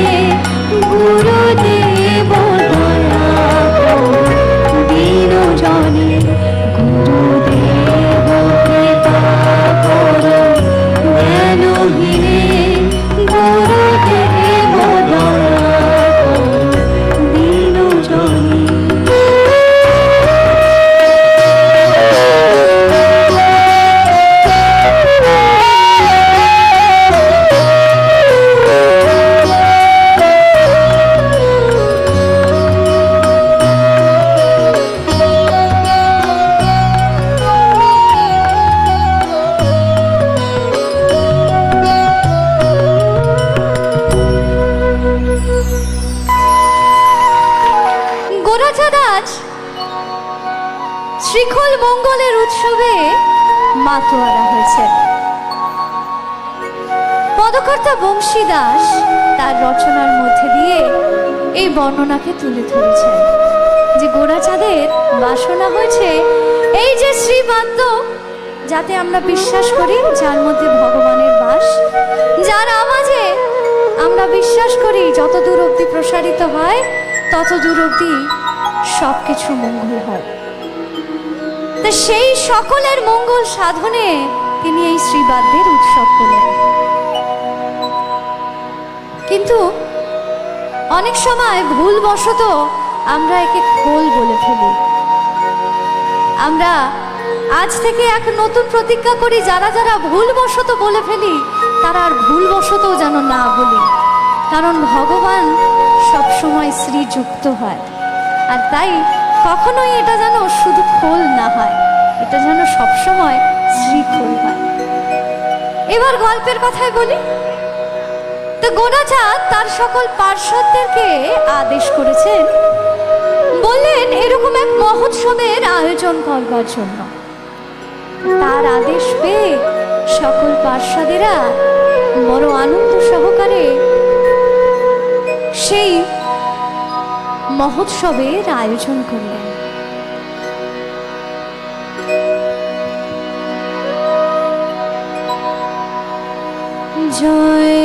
গুরুদেব দয়া করো দীন জনে গুরুদেব কৃপা করো জ্ঞানহীনে গুরুদেব দয়া করো দীন জনে। গোরাচাঁদ আজ শ্রীখোল মঙ্গলের উৎসবে মাতোয়ারা হয়েছে। পদকর্তা বংশী দাস তার রচনার মধ্যে দিয়ে এই বর্ণনাকে তুলে ধরেছেন যে গোরাচাঁদের বাসনা হয়েছে এই যে শ্রীবাদ্য, যাতে আমরা বিশ্বাস করি যার মধ্যে ভগবানের বাস, যার আওয়াজে আমরা বিশ্বাস করি যত দূর অবধি প্রসারিত হয় তত দূর অবধি সব কিছু মঙ্গল হয়। তা সেই সকলের মঙ্গল সাধনে তিনি এই শ্রীবাদ্যের উৎসব করলেন। কিন্তু অনেক সময় ভুলবশত আমরা একে খোল বলে ফেলি। আমরা আজ থেকে এক নতুন প্রতিজ্ঞা করি, যারা যারা ভুলবশত বলে ফেলি তারা আর ভুলবশত যেন না বলি, কারণ ভগবান সবসময় শ্রীযুক্ত হয়। আর তাই কখনোই এটা যেন শুধু খোল না হয়, এটা যেন সবসময় শ্রীখোল হয়। এবার গল্পের কথাই বলি। তো গোরাচাঁদ তার সকল পার্ষদদেরকে আদেশ করেছেন, বললেন এরকম এক মহোৎসবের আয়োজন করবার জন্য। তার আদেশ পেয়ে সকল পার্ষদেরা বড় আনন্দ সহকারে সেই মহোৎসবের আয়োজন করলেন। জয়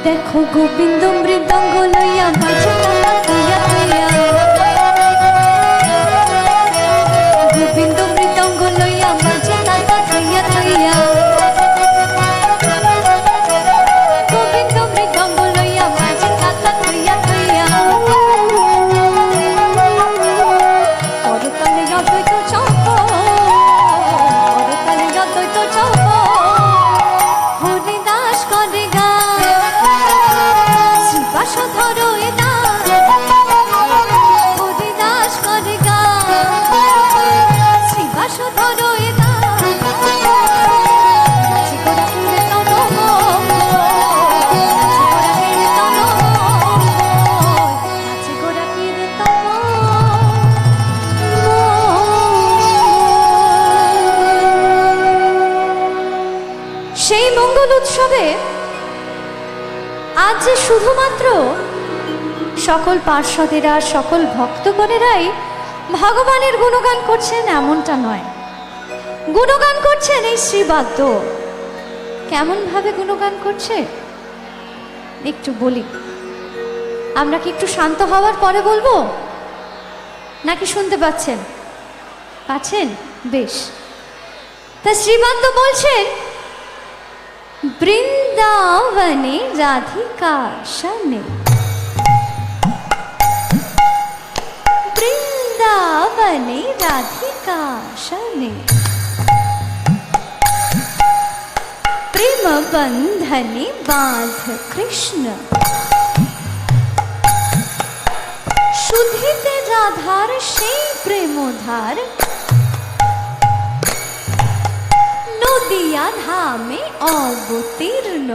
দেখো গোবিন্দ মৃদঙ্গ লইয়া বাজে তাতা থইয়া থইয়া, গোবিন্দ মৃদঙ্গ লইয়া বাজে তাতা থইয়া থইয়া, গোবিন্দ মৃদঙ্গ লইয়া বাজে তাতা থইয়া থইয়া, করতালে অদ্বৈত চম্প, করতালে অদ্বৈত চম্প, হরিদাস করে গান, শ্রীবাস ধরো এ দান, হরিদাস করে গান, শ্রীবাস ধরো এ দান, নাচি গোরা কীর্তন নাচি গোরা কীর্তন। সেই মঙ্গল উৎসবে আজ যে শুধুমাত্র সকল পার্শ্বদেরা সকল ভক্তগণেরাই ভগবানের গুণগান করছেন এমনটা নয়, গুণগান করছেন এই শ্রীবাদ্য। কেমন ভাবে গুণগান করছে একটু বলি, আমরা কি একটু শান্ত হওয়ার পরে বলবো নাকি শুনতে পাচ্ছেন? পাচ্ছেন? বেশ। তা শ্রীবাদ্য বলছেন, বৃন্দাবনে রাধিকা শনে, বৃন্দাবনে রাধিকা শনে, প্রেম বন্ধনে বাঁধ কৃষ্ণ, শুধিতে রাধার সেই প্রেমধার, নদিয়া ধামে অবতীর্ণ,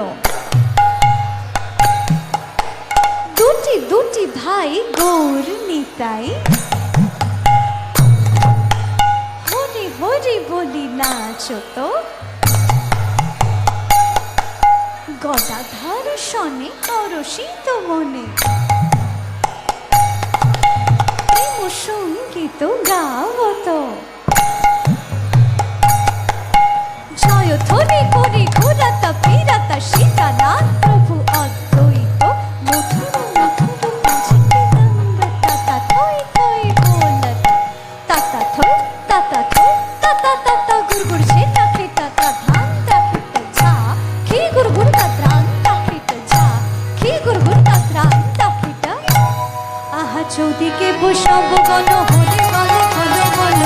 দুটি দুটি ভাই গৌর নিতাই, হরি হরি বলি নাচো তো, গদাধর শনে পরশিত মনে, প্রেম সঙ্গীত গাওত, জয় ধ্বনি করি ঘুরাতা ফিরাতা সীতানাথ প্রভু অদ্বৈত, মধুর মধুর মাঝে বিলম্ব তাতা থই থই বলতা, তাতা থই তাতা থই তাতা তাতা গুরগুর সে তাকে তাতা ধান তাকিতে ঝা, খি গুরগুর তাদ্রান তাকিতে ঝা, খি গুরগুর তাদ্রান তাকিতা, আহা চৌদিকে বৈষ্ণব গণ হরে বলে ঘন ঘন,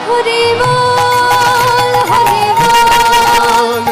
হরি বল হরি বল